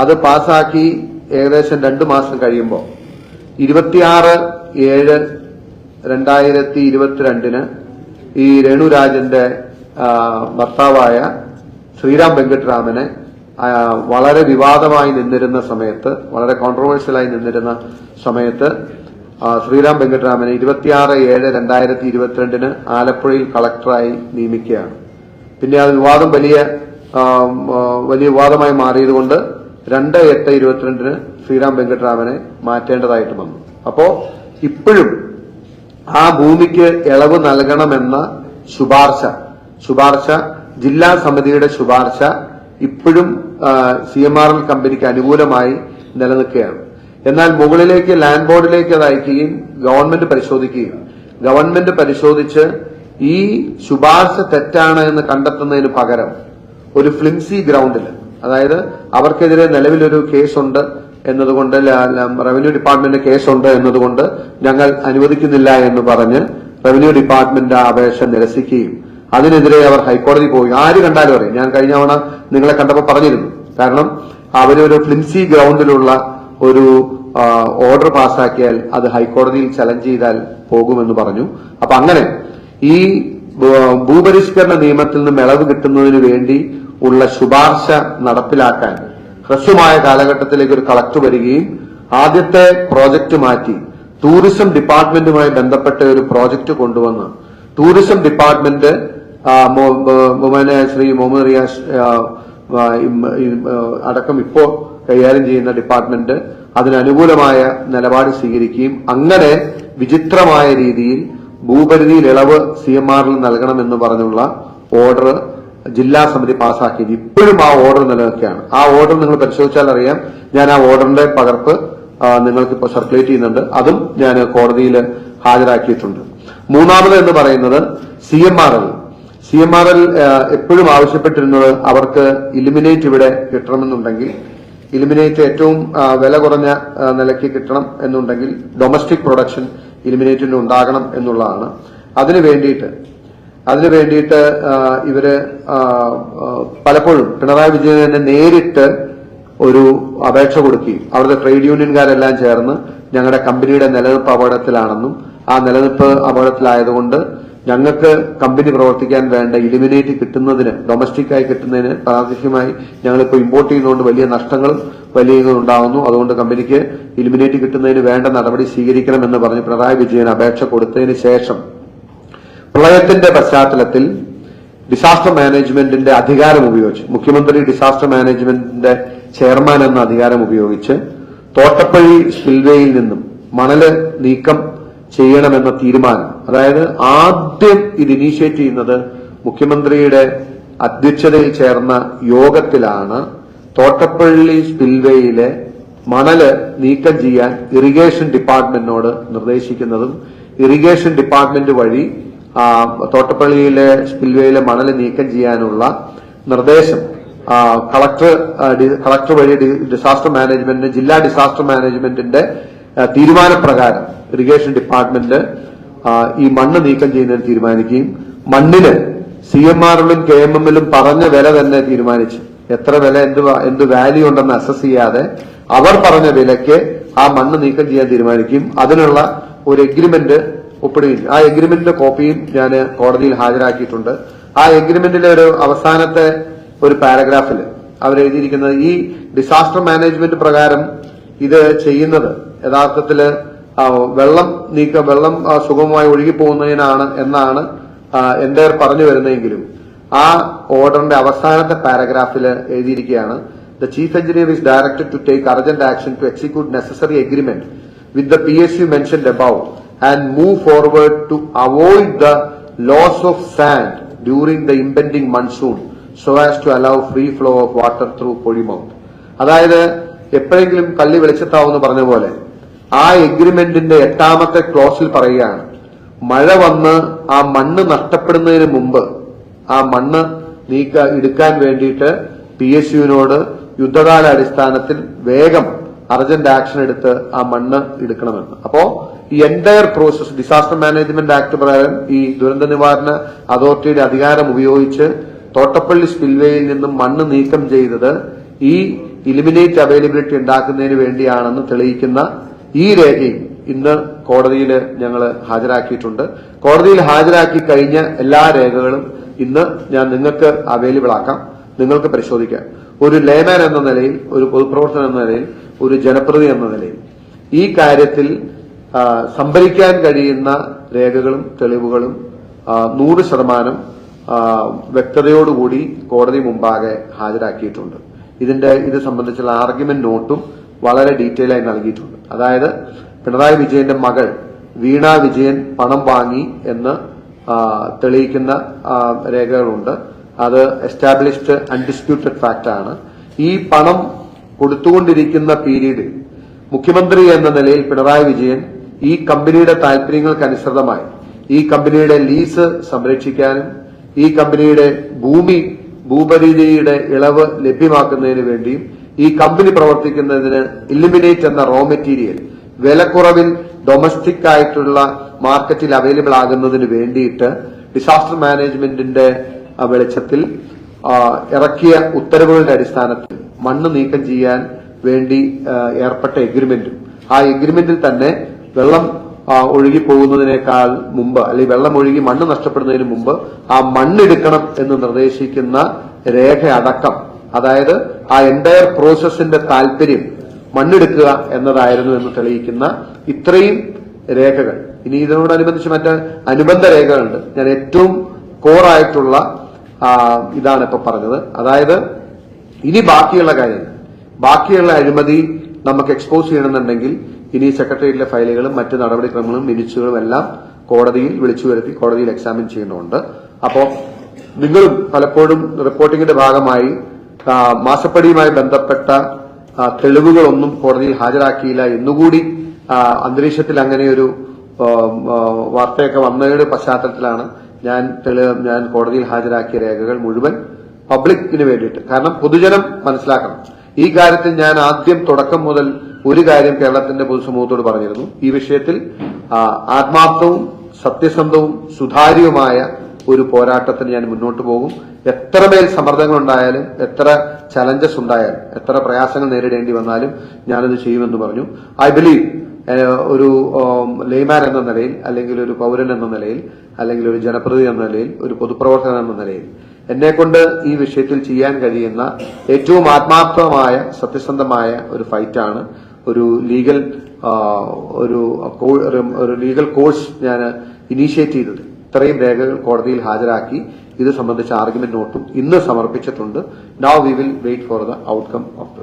അത് പാസ്സാക്കി ഏകദേശം 2 മാസം കഴിയുമ്പോൾ 26/7/2022 ഈ രേണുരാജന്റെ ഭർത്താവായ ശ്രീറാം വെങ്കിട്ടരാമനെ വളരെ വിവാദമായി നിന്നിരുന്ന സമയത്ത്, വളരെ കോൺട്രവേഴ്സ്യലായി നിന്നിരുന്ന സമയത്ത് ശ്രീറാം വെങ്കിട്ടരാമനെ 26/7/2022 ആലപ്പുഴയിൽ കളക്ടറായി നിയമിക്കുകയാണ്. പിന്നെ അത് വലിയ വിവാദമായി മാറിയതുകൊണ്ട് 2/8/22 ശ്രീറാം വെങ്കിട്ടരാമനെ മാറ്റേണ്ടതായിട്ട് വന്നു. അപ്പോ ഇപ്പോഴും ആ ഭൂമിക്ക് ഇളവ് നൽകണമെന്ന ശുപാർശ ജില്ലാ സമിതിയുടെ ശുപാർശ ഇപ്പോഴും CMRL കമ്പനിക്ക് അനുകൂലമായി നിലനിൽക്കുകയാണ്. എന്നാൽ മുകളിലേക്ക് ലാൻഡ് ബോർഡിലേക്ക് അത് അയക്കുകയും ഗവൺമെന്റ് പരിശോധിച്ച് ഈ ശുപാർശ തെറ്റാണ് എന്ന് കണ്ടെത്തുന്നതിന് പകരം ഒരു ഫ്ലിംസി ഗ്രൗണ്ടിൽ, അതായത് അവർക്കെതിരെ നിലവിലൊരു കേസുണ്ട് എന്നതുകൊണ്ട്, റവന്യൂ ഡിപ്പാർട്ട്മെന്റ് കേസുണ്ട് എന്നതുകൊണ്ട് ഞങ്ങൾ അനുവദിക്കുന്നില്ല എന്ന് പറഞ്ഞ് റവന്യൂ ഡിപ്പാർട്ട്മെന്റ് അപേക്ഷ നിരസിക്കുകയും അതിനെതിരെ അവർ ഹൈക്കോടതി പോയി. ആര് കണ്ടാലും അറിയാം, ഞാൻ കഴിഞ്ഞ തവണ നിങ്ങളെ കണ്ടപ്പോൾ പറഞ്ഞിരുന്നു. കാരണം അവരൊരു ഫ്ലിംസി ഗ്രൗണ്ടിലുള്ള ഒരു ഓർഡർ പാസ്സാക്കിയാൽ അത് ഹൈക്കോടതിയിൽ ചലഞ്ച് ചെയ്താൽ പോകുമെന്ന് പറഞ്ഞു. അപ്പൊ അങ്ങനെ ഈ ഭൂപരിഷ്കരണ നിയമത്തിൽ നിന്നും ഇളവ് കിട്ടുന്നതിന് വേണ്ടി ഉള്ള ശുപാർശ നടപ്പിലാക്കാൻ ഹ്രസ്വമായ കാലഘട്ടത്തിലേക്ക് ഒരു കളക്ടർ വരികയും ആദ്യത്തെ പ്രോജക്റ്റ് മാറ്റി ടൂറിസം ഡിപ്പാർട്ട്മെന്റുമായി ബന്ധപ്പെട്ട ഒരു പ്രോജക്റ്റ് കൊണ്ടുവന്ന് ടൂറിസം ഡിപ്പാർട്ട്മെന്റ് ശ്രീ മുഹമ്മദ് റിയാസ് അടക്കം ഇപ്പോ കൈകാര്യം ചെയ്യുന്ന ഡിപ്പാർട്ട്മെന്റ് അതിനനുകൂലമായ നിലപാട് സ്വീകരിക്കുകയും അങ്ങനെ വിചിത്രമായ രീതിയിൽ ഭൂപരിധിയിൽ ഇളവ് CMRL നൽകണമെന്ന് പറഞ്ഞുള്ള ഓർഡർ ജില്ലാ സമിതി പാസ്സാക്കിയത് ഇപ്പോഴും ആ ഓർഡർ നിലനിൽക്കുകയാണ്. ആ ഓർഡർ നിങ്ങൾ പരിശോധിച്ചാൽ അറിയാം. ഞാൻ ആ ഓർഡറിന്റെ പകർപ്പ് നിങ്ങൾക്ക് ഇപ്പോൾ സർക്കുലേറ്റ് ചെയ്യുന്നുണ്ട്. അതും ഞാൻ കോടതിയിൽ ഹാജരാക്കിയിട്ടുണ്ട്. മൂന്നാമത് എന്ന് പറയുന്നത് CMRL എപ്പോഴും ആവശ്യപ്പെട്ടിരുന്നത് അവർക്ക് ഇലിമിനേറ്റ് ഇവിടെ കിട്ടണമെന്നുണ്ടെങ്കിൽ, ഇലിമിനേറ്റ് ഏറ്റവും വില കുറഞ്ഞ നിലയ്ക്ക് കിട്ടണം എന്നുണ്ടെങ്കിൽ ഡൊമസ്റ്റിക് പ്രൊഡക്ഷൻ ഇലിമിനേറ്റിന് ഉണ്ടാകണം എന്നുള്ളതാണ്. അതിനു വേണ്ടിയിട്ട് ഇവര് പലപ്പോഴും പിണറായി വിജയനെ നേരിട്ട് ഒരു അപേക്ഷ കൊടുക്കുകയും അവിടുത്തെ ട്രേഡ് യൂണിയൻകാരെല്ലാം ചേർന്ന് ഞങ്ങളുടെ കമ്പനിയുടെ നിലനിൽപ്പ് അപകടത്തിലാണെന്നും ആ നിലനിൽപ്പ് അപകടത്തിലായതുകൊണ്ട് ഞങ്ങൾക്ക് കമ്പനി പ്രവർത്തിക്കാൻ വേണ്ട ഇലിമിനേറ്റ് കിട്ടുന്നതിന്, ഡൊമസ്റ്റിക്കായി കിട്ടുന്നതിന് പ്രാദേശികമായി ഞങ്ങളിപ്പോൾ ഇമ്പോർട്ട് ചെയ്യുന്നതുകൊണ്ട് വലിയ നഷ്ടങ്ങൾ ഉണ്ടാകുന്നു. അതുകൊണ്ട് കമ്പനിക്ക് ഇലിമിനേറ്റ് കിട്ടുന്നതിന് വേണ്ട നടപടി സ്വീകരിക്കണമെന്ന് പറഞ്ഞ് പിണറായി വിജയൻ അപേക്ഷ കൊടുത്തതിന് ശേഷം പ്രളയത്തിന്റെ പശ്ചാത്തലത്തിൽ ഡിസാസ്റ്റർ മാനേജ്മെന്റിന്റെ അധികാരം ഉപയോഗിച്ച്, മുഖ്യമന്ത്രി ഡിസാസ്റ്റർ മാനേജ്മെന്റിന്റെ ചെയർമാൻ എന്ന അധികാരം ഉപയോഗിച്ച് തോട്ടപ്പള്ളി സ്പിൽവേയിൽ നിന്നും മണല് നീക്കം ചെയ്യണമെന്ന തീരുമാനം, അതായത് ആദ്യം ഇത് ഇനീഷ്യേറ്റ് ചെയ്യുന്നത് മുഖ്യമന്ത്രിയുടെ അധ്യക്ഷതയിൽ ചേർന്ന യോഗത്തിലാണ്. തോട്ടപ്പള്ളി സ്പിൽവേയിലെ മണല് നീക്കം ചെയ്യാൻ ഇറിഗേഷൻ ഡിപ്പാർട്ട്മെന്റിനോട് നിർദ്ദേശിക്കുന്നതും ഇറിഗേഷൻ ഡിപ്പാർട്ട്മെന്റ് വഴി തോട്ടപ്പള്ളിയിലെ സ്പിൽവേയിലെ മണല് നീക്കം ചെയ്യാനുള്ള നിർദ്ദേശം കളക്ടർ വഴി ഡിസാസ്റ്റർ മാനേജ്മെന്റിന്, ജില്ലാ ഡിസാസ്റ്റർ മാനേജ്മെന്റിന്റെ തീരുമാനപ്രകാരം ഇറിഗേഷൻ ഡിപ്പാർട്ട്മെന്റ് ഈ മണ്ണ് നീക്കം ചെയ്യുന്നതിന് തീരുമാനിക്കുകയും മണ്ണിന് CMRLും KMMലും പറഞ്ഞ വില തന്നെ തീരുമാനിച്ചു. എത്ര വില, എന്ത് വാല്യൂ ഉണ്ടെന്ന് അസസ് ചെയ്യാതെ അവർ പറഞ്ഞ വിലയ്ക്ക് ആ മണ്ണ് നീക്കം ചെയ്യാൻ തീരുമാനിക്കുകയും അതിനുള്ള ഒരു എഗ്രിമെന്റ് ഒപ്പിടുകയും, ആ എഗ്രിമെന്റിന്റെ കോപ്പിയും ഞാൻ കോടതിയിൽ ഹാജരാക്കിയിട്ടുണ്ട്. ആ എഗ്രിമെന്റിലെ ഒരു അവസാനത്തെ ഒരു പാരഗ്രാഫിൽ അവരെഴുതിയിരിക്കുന്നത് ഈ ഡിസാസ്റ്റർ മാനേജ്മെന്റ് പ്രകാരം ഇത് ചെയ്യുന്നത് യഥാർത്ഥത്തില് വെള്ളം സുഗമമായി ഒഴുകിപ്പോകുന്നതിനാണ് എന്നാണ് എന്റെ പറഞ്ഞു വരുന്നതെങ്കിലും ആ ഓർഡറിന്റെ അവസാനത്തെ പാരഗ്രാഫിൽ എഴുതിയിരിക്കുകയാണ്, the chief engineer is directed to take urgent action to execute necessary agreement with the PSU mentioned above and move forward to avoid the loss of sand during the impending monsoon so as to allow free flow of water through പൊഴിമൗത്ത്. അതായത് എപ്പോഴെങ്കിലും കള്ളി വെളിച്ചത്താവെന്ന് പറഞ്ഞ പോലെ ആ എഗ്രിമെന്റിന്റെ 8ാമത്തെ ക്ലോസിൽ പറയുകയാണ്, മഴ വന്ന് ആ മണ്ണ് നഷ്ടപ്പെടുന്നതിന് മുമ്പ്, ആ മണ്ണ് എടുക്കാൻ വേണ്ടിയിട്ട് PSUവിനോട് യുദ്ധകാല അടിസ്ഥാനത്തിൽ വേഗം അർജന്റ് ആക്ഷൻ എടുത്ത് ആ മണ്ണ് എടുക്കണമെന്ന്. അപ്പോ ഈ entire process disaster management act പ്രകാരം ഈ ദുരന്ത നിവാരണ അതോറിറ്റിയുടെ അധികാരം ഉപയോഗിച്ച് തോട്ടപ്പള്ളി സ്പിൽവേയിൽ നിന്നും മണ്ണ് നീക്കം ചെയ്തത് ഈ ഇലിമിനേറ്റ് അവൈലബിലിറ്റി ഉണ്ടാക്കുന്നതിന് വേണ്ടിയാണെന്ന് തെളിയിക്കുന്ന ഈ രേഖയും ഇന്ന് കോടതിയിൽ ഞങ്ങൾ ഹാജരാക്കിയിട്ടുണ്ട്. കോടതിയിൽ ഹാജരാക്കി കഴിഞ്ഞ എല്ലാ രേഖകളും ഇന്ന് ഞാൻ നിങ്ങൾക്ക് അവൈലബിൾ ആക്കാം, നിങ്ങൾക്ക് പരിശോധിക്കാം. ഒരു ലേമാൻ എന്ന നിലയിൽ, ഒരു പൊതുപ്രവർത്തകൻ എന്ന നിലയിൽ, ഒരു ജനപ്രതി എന്ന നിലയിൽ ഈ കാര്യത്തിൽ സംഭരിക്കാൻ കഴിയുന്ന രേഖകളും തെളിവുകളും 100% വ്യക്തതയോടുകൂടി കോടതി മുമ്പാകെ ഹാജരാക്കിയിട്ടുണ്ട്. ഇത് സംബന്ധിച്ചുള്ള ആർഗ്യുമെന്റ് നോട്ടും വളരെ ഡീറ്റെയിൽ ആയി നൽകിയിട്ടുണ്ട്. അതായത് പിണറായി വിജയന്റെ മകൾ വീണ വിജയൻ പണം വാങ്ങി എന്ന് തെളിയിക്കുന്ന രേഖകളുണ്ട്. അത് എസ്റ്റാബ്ലിഷ്ഡ് അൺഡിസ്പ്യൂട്ടഡ് ഫാക്ട് ആണ്. ഈ പണം കൊടുത്തുകൊണ്ടിരിക്കുന്ന പീരീഡിൽ മുഖ്യമന്ത്രി എന്ന നിലയിൽ പിണറായി വിജയൻ ഈ കമ്പനിയുടെ താൽപര്യങ്ങൾക്കനുസൃതമായി ഈ കമ്പനിയുടെ ലീസ് സംരക്ഷിക്കാനും ഈ കമ്പനിയുടെ ഭൂപരിധിയുടെ ഇളവ് ലഭ്യമാക്കുന്നതിന് വേണ്ടിയും ഈ കമ്പനി പ്രവർത്തിക്കുന്നതിന് ഇലിമിനേറ്റ് എന്ന റോ മെറ്റീരിയൽ വിലക്കുറവിൽ ഡൊമസ്റ്റിക് ആയിട്ടുള്ള മാർക്കറ്റിൽ അവൈലബിൾ ആകുന്നതിന് വേണ്ടിയിട്ട് ഡിസാസ്റ്റർ മാനേജ്മെന്റിന്റെ വെളിച്ചത്തിൽ ഇറക്കിയ ഉത്തരവുകളുടെ അടിസ്ഥാനത്തിൽ മണ്ണ് നീക്കം ചെയ്യാൻ വേണ്ടി ഏർപ്പെട്ട എഗ്രിമെന്റും ആ എഗ്രിമെന്റിൽ തന്നെ വെള്ളം ഒഴുകിപ്പോകുന്നതിനേക്കാൾ മുമ്പ് അല്ലെങ്കിൽ വെള്ളം ഒഴുകി മണ്ണ് നഷ്ടപ്പെടുന്നതിന് മുമ്പ് ആ മണ്ണെടുക്കണം എന്ന് നിർദ്ദേശിക്കുന്ന രേഖ അടക്കം, അതായത് ആ എൻറ്റയർ പ്രോസസിന്റെ താല്പര്യം മണ്ണെടുക്കുക എന്നതായിരുന്നു എന്ന് തെളിയിക്കുന്ന ഇത്രയും രേഖകൾ. ഇനി ഇതിനോടനുബന്ധിച്ച് മറ്റ് അനുബന്ധ രേഖകളുണ്ട്. ഞാൻ ഏറ്റവും കോറായിട്ടുള്ള ഇതാണ് ഇപ്പൊ പറഞ്ഞത്. അതായത് ഇനി ബാക്കിയുള്ള കാര്യങ്ങൾ, ബാക്കിയുള്ള അഴിമതി നമുക്ക് എക്സ്പോസ് ചെയ്യണമെന്നുണ്ടെങ്കിൽ ഇനി സെക്രട്ടേറിയറ്റിലെ ഫയലുകളും മറ്റ് നടപടിക്രമങ്ങളും മിനിറ്റ്സുകളും എല്ലാം കോടതിയിൽ വിളിച്ചു വരുത്തി കോടതിയിൽ എക്സാമിൻ ചെയ്യുന്നുണ്ട്. അപ്പോൾ നിങ്ങളും പലപ്പോഴും റിപ്പോർട്ടിംഗിന്റെ ഭാഗമായി മാസപ്പടിയുമായി ബന്ധപ്പെട്ട തെളിവുകളൊന്നും കോടതിയിൽ ഹാജരാക്കിയില്ല എന്നുകൂടി അന്തരീക്ഷത്തിൽ അങ്ങനെയൊരു വാർത്തയൊക്കെ വന്നതിന്റെ പശ്ചാത്തലത്തിലാണ് ഞാൻ കോടതിയിൽ ഹാജരാക്കിയ രേഖകൾ മുഴുവൻ പബ്ലിക്കിന് വേണ്ടിയിട്ട്, കാരണം പൊതുജനം മനസ്സിലാക്കണം. ഈ കാര്യത്തിൽ ഞാൻ ആദ്യം തുടക്കം മുതൽ ഒരു കാര്യം കേരളത്തിന്റെ പൊതുസമൂഹത്തോട് പറഞ്ഞിരുന്നു. ഈ വിഷയത്തിൽ ആത്മാർത്ഥവും സത്യസന്ധവും സുതാര്യവുമായ ഒരു പോരാട്ടത്തിന് ഞാൻ മുന്നോട്ട് പോകും. എത്രമേൽ സമ്മർദ്ദങ്ങളുണ്ടായാലും, എത്ര ചലഞ്ചസ് ഉണ്ടായാലും, എത്ര പ്രയാസങ്ങൾ നേരിടേണ്ടി വന്നാലും ഞാനത് ചെയ്യുമെന്ന് പറഞ്ഞു. ഐ ബിലീവ് ഒരു ലേമാൻ എന്ന നിലയിൽ, അല്ലെങ്കിൽ ഒരു പൗരൻ എന്ന നിലയിൽ, അല്ലെങ്കിൽ ഒരു ജനപ്രതിനിധി എന്ന നിലയിൽ, ഒരു പൊതുപ്രവർത്തകൻ എന്ന നിലയിൽ എന്നെക്കൊണ്ട് ഈ വിഷയത്തിൽ ചെയ്യാൻ കഴിയുന്ന ഏറ്റവും ആത്മാർത്ഥമായ സത്യസന്ധമായ ഒരു ഫൈറ്റാണ്. ഒരു ലീഗൽ കോഴ്സ് ഞാൻ ഇനീഷ്യേറ്റ് ചെയ്തത്. ഇത്രയും രേഖകൾ കോടതിയിൽ ഹാജരാക്കി ഇത് സംബന്ധിച്ച ആർഗ്യുമെന്റ് നോട്ടും ഇന്ന് സമർപ്പിച്ചിട്ടുണ്ട്. Now we will wait for the outcome of the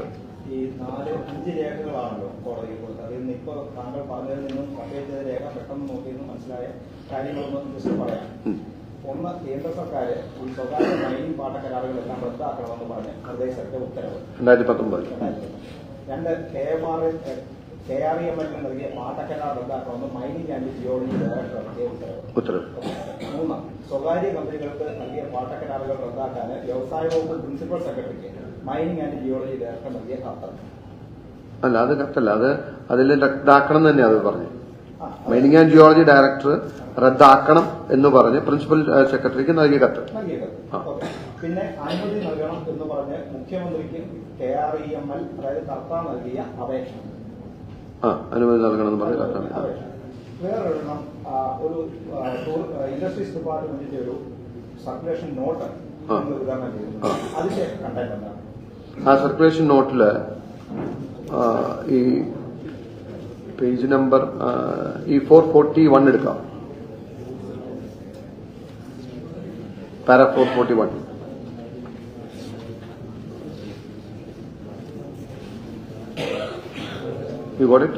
ഒന്ന്, കേന്ദ്ര സർക്കാർ ഈ സ്വകാര്യ മൈനിങ് പാട്ടക്കരാറുകളെല്ലാം റദ്ദാക്കണമെന്ന് പറഞ്ഞ് നിർദ്ദേശത്തെ ഉത്തരവ് 2019. രണ്ട്, KREML നൽകിയ പാട്ടക്കരാർ റദ്ദാക്കണമെന്ന് മൈനിങ് ആൻഡ് ജിയോളജി ഡയറക്ടർ നൽകിയ ഉത്തരവ്. മൂന്ന്, സ്വകാര്യ കമ്പനികൾക്ക് നൽകിയ പാട്ടക്കരാറുകൾ റദ്ദാക്കാൻ വ്യവസായ വകുപ്പ് പ്രിൻസിപ്പൽ സെക്രട്ടറിക്ക് മൈനിങ് ആൻഡ് ജിയോളജി ഡയറക്ടർ നൽകിയ കത്ത്. അല്ല, അത് കത്തല്ല, അത് അതിൽ റദ്ദാക്കണം തന്നെ അത് പറഞ്ഞു. മൈനിങ് ആൻഡ് ജിയോളജി ഡയറക്ടർ റദ്ദാക്കണം എന്ന് പറഞ്ഞ് പ്രിൻസിപ്പൽ സെക്രട്ടറിക്ക് നൽകിയ കത്ത്. പിന്നെ അനുമതി നൽകണം എന്ന് പറഞ്ഞ് മുഖ്യമന്ത്രിക്ക് KREML അതായത് കർത്ത നൽകിയ അപേക്ഷ. അനുമതി നൽകണമെന്ന് പറഞ്ഞ കത്ത്. വേറൊരെണ്ണം, ഒരു ഇൻഡസ്ട്രീസ് ഡിപ്പാർട്ട്മെന്റിന്റെ ഒരു സർക്കുലേഷൻ നോട്ട് വിതരണം ചെയ്തു. അതിന്റെ കണ്ടന്റ് എന്താണ്? ആ സർക്കുലേഷൻ നോട്ടില് ഈ പേജ് നമ്പർ ഈ 441 എടുക്കാം. പാര 441. You got it?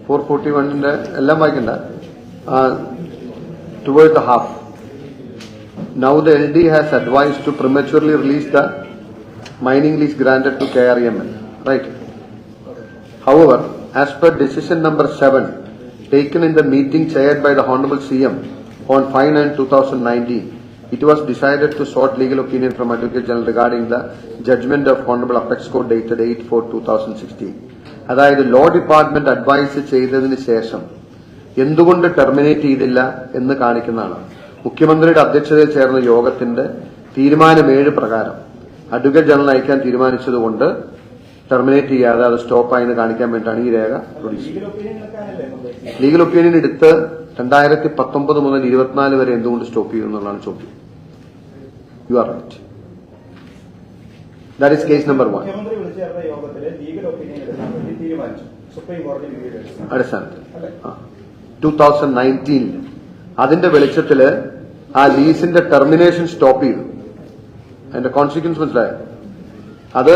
441 എല്ലാം വായിക്കണ്ട. Towards the half. Now the LD has advised to prematurely release the mining lease granted to KREML. Right. However, as per decision number 7 taken in the meeting chaired by the Honorable CM on 5/9/2019, it was decided to sought legal opinion from Advocate General regarding the judgment of Honorable Apex Court dated 8/4/2016. അതായത് law department advice ചെയ്തതിന് ശേഷം എന്തുകൊണ്ട് terminate ചെയ്തില്ല എന്ന് കാണിക്കുന്നതാണ്. മുഖ്യമന്ത്രിയുടെ അധ്യക്ഷതയിൽ ചേർന്ന യോഗത്തിന്റെ തീരുമാനം 7 പ്രകാരം അഡ്വക്കേറ്റ് ജനറൽ അയക്കാൻ തീരുമാനിച്ചതുകൊണ്ട് ടെർമിനേറ്റ് ചെയ്യാതെ അത് സ്റ്റോപ്പായി എന്ന് കാണിക്കാൻ വേണ്ടിയിട്ടാണ് ഈ രേഖ പ്രൊഡ്യൂസ് ചെയ്തത്. ലീഗൽ ഒപ്പീനിയൻ എടുത്ത് 2019 മുതൽ 24 വരെ എന്തുകൊണ്ട് സ്റ്റോപ്പ് ചെയ്തു എന്നുള്ളതാണ് ചോദ്യം. You are right. That is case number 1. അടിസ്ഥാനത്തിൽ 2019 അതിന്റെ വെളിച്ചത്തില് ആ ലീസിന്റെ ടെർമിനേഷൻ സ്റ്റോപ്പ് ചെയ്തു. അതിന്റെ കോൺസിക്വൻസ് മനസ്സിലായോ? അത്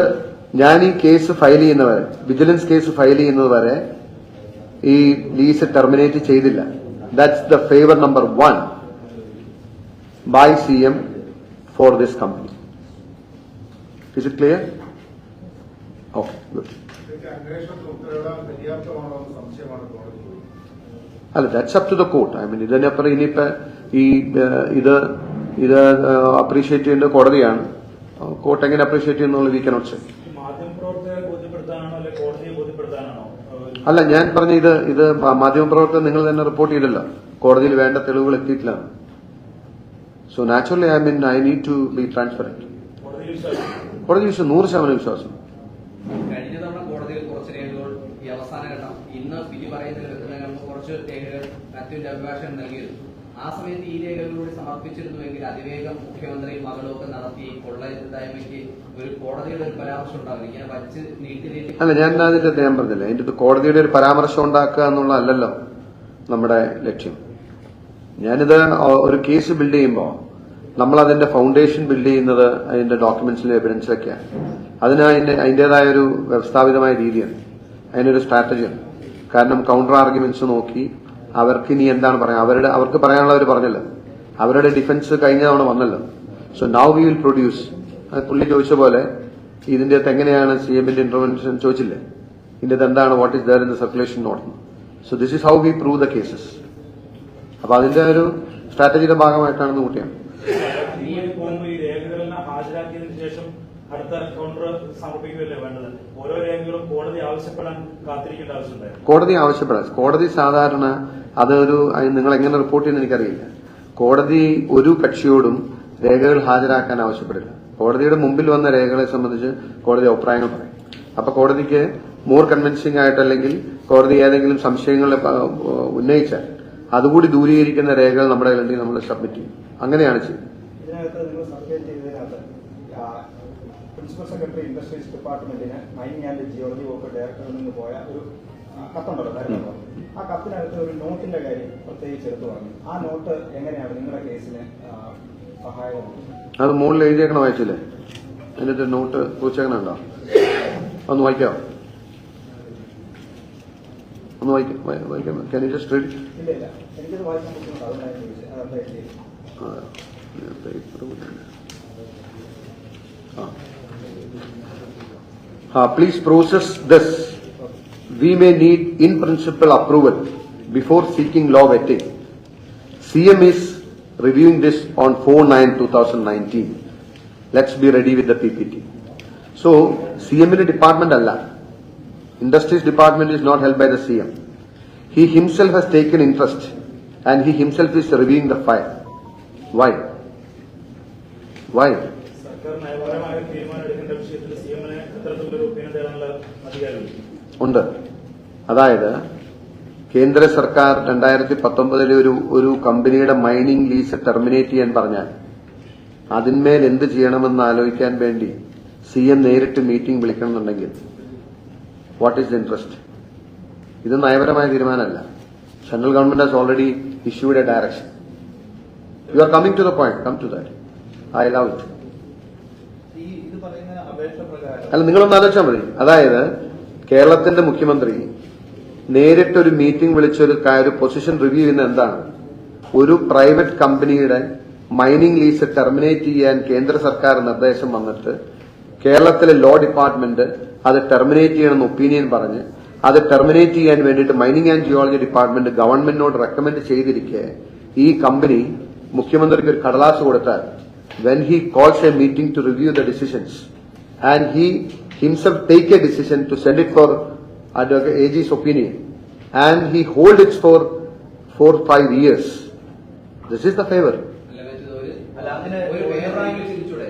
ഞാൻ ഈ കേസ് ഫയൽ ചെയ്യുന്നവരെ, വിജിലൻസ് കേസ് ഫയൽ ചെയ്യുന്നത് വരെ ഈ ലീസ് ടെർമിനേറ്റ് ചെയ്തില്ല. That's the favour number 1 by CM for this company. Is it clear? Okay, good. അല്ല, that's up to the court. I mean ഇതിനപ്പുറം ഇനിയിപ്പോ ഇത് അപ്രീഷിയേറ്റ് ചെയ്യേണ്ട കോടതിയാണ്. കോർട്ട് എങ്ങനെ അപ്രീഷിയേറ്റ് ചെയ്യുന്നുള്ള വി കനോട്ട് സേ. അല്ല, ഞാൻ പറഞ്ഞ ഇത് മാധ്യമപ്രവർത്തകർ നിങ്ങൾ തന്നെ റിപ്പോർട്ട് ചെയ്തല്ലോ, കോടതിയിൽ വേണ്ട തെളിവുകൾ എത്തിയിട്ടില്ല. So naturally I need to be transparent. കോടതി വിശ്വാസം 100% വിശ്വാസം. കഴിഞ്ഞ തവണ കോടതിയിൽ കുറച്ച് രേഖകൾ ഈ അവസാന ഘട്ടം ഇന്ന് വിധി പറയുന്നതിന് കുറച്ച് രേഖകൾ മാത്യുവിന്റെ അഭിഭാഷകൻ നൽകിയിരുന്നു. ആ സമയത്ത് ഈ രേഖകളിലൂടെ സമർപ്പിച്ചിരുന്നുവെങ്കിൽ അതിവേഗം മുഖ്യമന്ത്രി മകളൊക്കെ നടത്തി കൊള്ളരുതായ്മയ്ക്ക് ഒരു കോടതിയുടെ ഒരു പരാമർശം ഉണ്ടാവില്ല. ഇങ്ങനെ വച്ച് നീട്ടി അല്ല, ഞാൻ പറഞ്ഞില്ല അതിന്റെ കോടതിയുടെ ഒരു പരാമർശം ഉണ്ടാക്കുക എന്നുള്ളതല്ലല്ലോ നമ്മുടെ ലക്ഷ്യം. ഞാനിത് ഒരു കേസ് ബിൽഡ് ചെയ്യുമ്പോൾ നമ്മൾ അതിന്റെ ഫൗണ്ടേഷൻ ബിൽഡ് ചെയ്യുന്നത് അതിന്റെ ഡോക്യുമെന്റ്സിലും എവിഡൻസിലൊക്കെയാണ്. അതിന് അതിന്റേതായ ഒരു വ്യവസ്ഥാപിതമായ രീതിയാണ്, അതിനൊരു സ്ട്രാറ്റജിയാണ്. കാരണം കൗണ്ടർ ആർഗ്യുമെന്റ്സ് നോക്കി അവർക്ക് ഇനി എന്താണ് പറയാം, അവർക്ക് പറയാനുള്ളവർ പറഞ്ഞല്ലോ, അവരുടെ ഡിഫൻസ് കഴിഞ്ഞ തവണ വന്നല്ലോ. So now we will produce. പുള്ളി ചോദിച്ച പോലെ ഇതിന്റെ അകത്ത് എങ്ങനെയാണ് CMന്റെ ഇന്റർവെൻഷൻ ചോദിച്ചില്ലേ, ഇതിന്റെ അകത്ത് എന്താണ്, what is there in the circulation note. So this is how we prove the cases. അപ്പൊ അതിന്റെ ഒരു സ്ട്രാറ്റജിയുടെ ഭാഗമായിട്ടാണെന്ന് കൂട്ടിയാണ്. ഹാജരാക്കിയതിനു ശേഷം അടുത്ത കൗണ്ടർ സമർപ്പിക്കുകയല്ലേ വേണ്ടത്? ഓരോ രേഖകളും കോടതി ആവശ്യപ്പെടാൻ കാത്തിരിക്കേണ്ട ആവശ്യമുണ്ടായിരുന്നു. കോടതി ആവശ്യപ്പെടാം. കോടതി സാധാരണ അതൊരു നിങ്ങൾ എങ്ങനെ റിപ്പോർട്ട് ചെയ്യുന്ന എനിക്കറിയില്ല. കോടതി ഒരു കക്ഷിയോടും രേഖകൾ ഹാജരാക്കാൻ ആവശ്യപ്പെടില്ല. കോടതിയുടെ മുമ്പിൽ വന്ന രേഖകളെ സംബന്ധിച്ച് കോടതി അഭിപ്രായങ്ങൾ പറയും. അപ്പൊ കോടതിക്ക് മോർ കൺവിൻസിംഗ് ആയിട്ടല്ലെങ്കിൽ കോടതി ഏതെങ്കിലും സംശയങ്ങളെ ഉന്നയിച്ചാൽ അതുകൂടി ദൂരീകരിക്കുന്ന രേഖകൾ നമ്മുടെ കയ്യിലുണ്ടെങ്കിൽ നമ്മൾ സബ്മിറ്റ് ചെയ്യും. അങ്ങനെയാണ് ചെയ്യുന്നത്. പ്രിൻസിപ്പൽ സെക്രട്ടറി ഇൻഡസ്ട്രീസ് ഡിപ്പാർട്ട്മെന്റിന് മൈനിങ് ആൻഡ് ജിയോളജി വകുപ്പ് ഡയറക്ടറിൽ നിന്ന് പോയ ഒരു കത്തുണ്ടല്ലോ, ആ കത്തിനകത്ത് ഒരു നോട്ടിന്റെ കാര്യം പ്രത്യേകിച്ച് എടുത്തു പറഞ്ഞു. ആ നോട്ട് എങ്ങനെയാണ് നിങ്ങളുടെ കേസിന് സഹായകമാണ്? അത് മുകളിൽ എഴുതിയേക്കണ വായിച്ചില്ലേ? എന്നിട്ട് നോട്ട് കുറിച്ചേക്കണുണ്ടോ? ഒന്ന് വായിക്കാമോ? ഒന്ന് വായിക്കാം. Can you just read? ഇല്ല, എനിക്കത് വായിക്കാൻ ബുദ്ധിമുട്ട്. Please process this. We may need in principle approval before seeking law vetting. CM is reviewing this on 4/9/2019. Let's be ready with the PPT. So, CM in department alla. Industries department is not held by the CM. He himself has taken interest and he himself is reviewing the file. Why? സർക്കാർ നയപരമായ തീരുമാനം എടുക്കേണ്ട വിഷയത്തിൽ CMനെ ഇത്തരത്തിലൊരു opinion തേടാനുള്ള അധികാരമില്ല. ഉണ്ട്. അതായത് കേന്ദ്ര സർക്കാർ 2019 ഒരു കമ്പനിയുടെ മൈനിങ് ലീസ് ടെർമിനേറ്റ് ചെയ്യാൻ പറഞ്ഞാൽ അതിന്മേൽ എന്ത് ചെയ്യണമെന്ന് ആലോചിക്കാൻ വേണ്ടി CM നേരിട്ട് മീറ്റിംഗ് വിളിക്കണമെന്നുണ്ടെങ്കിൽ വാട്ട് ഈസ് ദ ഇൻട്രസ്റ്റ്? ഇത് നയപരമായ തീരുമാനമല്ല. Central government has already issued a direction. You are coming to the point. Come to that. I love it. അല്ല, നിങ്ങളൊന്ന് ആലോചിച്ചാൽ മതി. അതായത് കേരളത്തിന്റെ മുഖ്യമന്ത്രി നേരിട്ടൊരു മീറ്റിംഗ് വിളിച്ചൊരു പൊസിഷൻ റിവ്യൂ ചെയ്യുന്ന എന്താണ്? ഒരു പ്രൈവറ്റ് കമ്പനിയുടെ മൈനിങ് ലീസ് ടെർമിനേറ്റ് ചെയ്യാൻ കേന്ദ്ര സർക്കാർ നിർദ്ദേശം വന്നിട്ട് കേരളത്തിലെ ലോ ഡിപ്പാർട്ട്മെന്റ് അത് ടെർമിനേറ്റ് ചെയ്യണമെന്ന് ഒപ്പീനിയൻ പറഞ്ഞ് അത് ടെർമിനേറ്റ് ചെയ്യാൻ വേണ്ടിയിട്ട് മൈനിങ് ആൻഡ് ജിയോളജി ഡിപ്പാർട്ട്മെന്റ് ഗവൺമെന്റിനോട് റെക്കമെൻഡ് ചെയ്തിരിക്കെ ഈ കമ്പനി മുഖ്യമന്ത്രിക്ക് ഒരു കടലാസ് കൊടുത്താൽ when he calls a meeting to review the decisions and he himself take a decision to send it for Advocate AG's opinion and he hold it for 4-5 years, this is the favor. അല്ല, അതിന് ഒരു വേറൊരാൾക്ക് ചിന്തിച്ചൂടെ?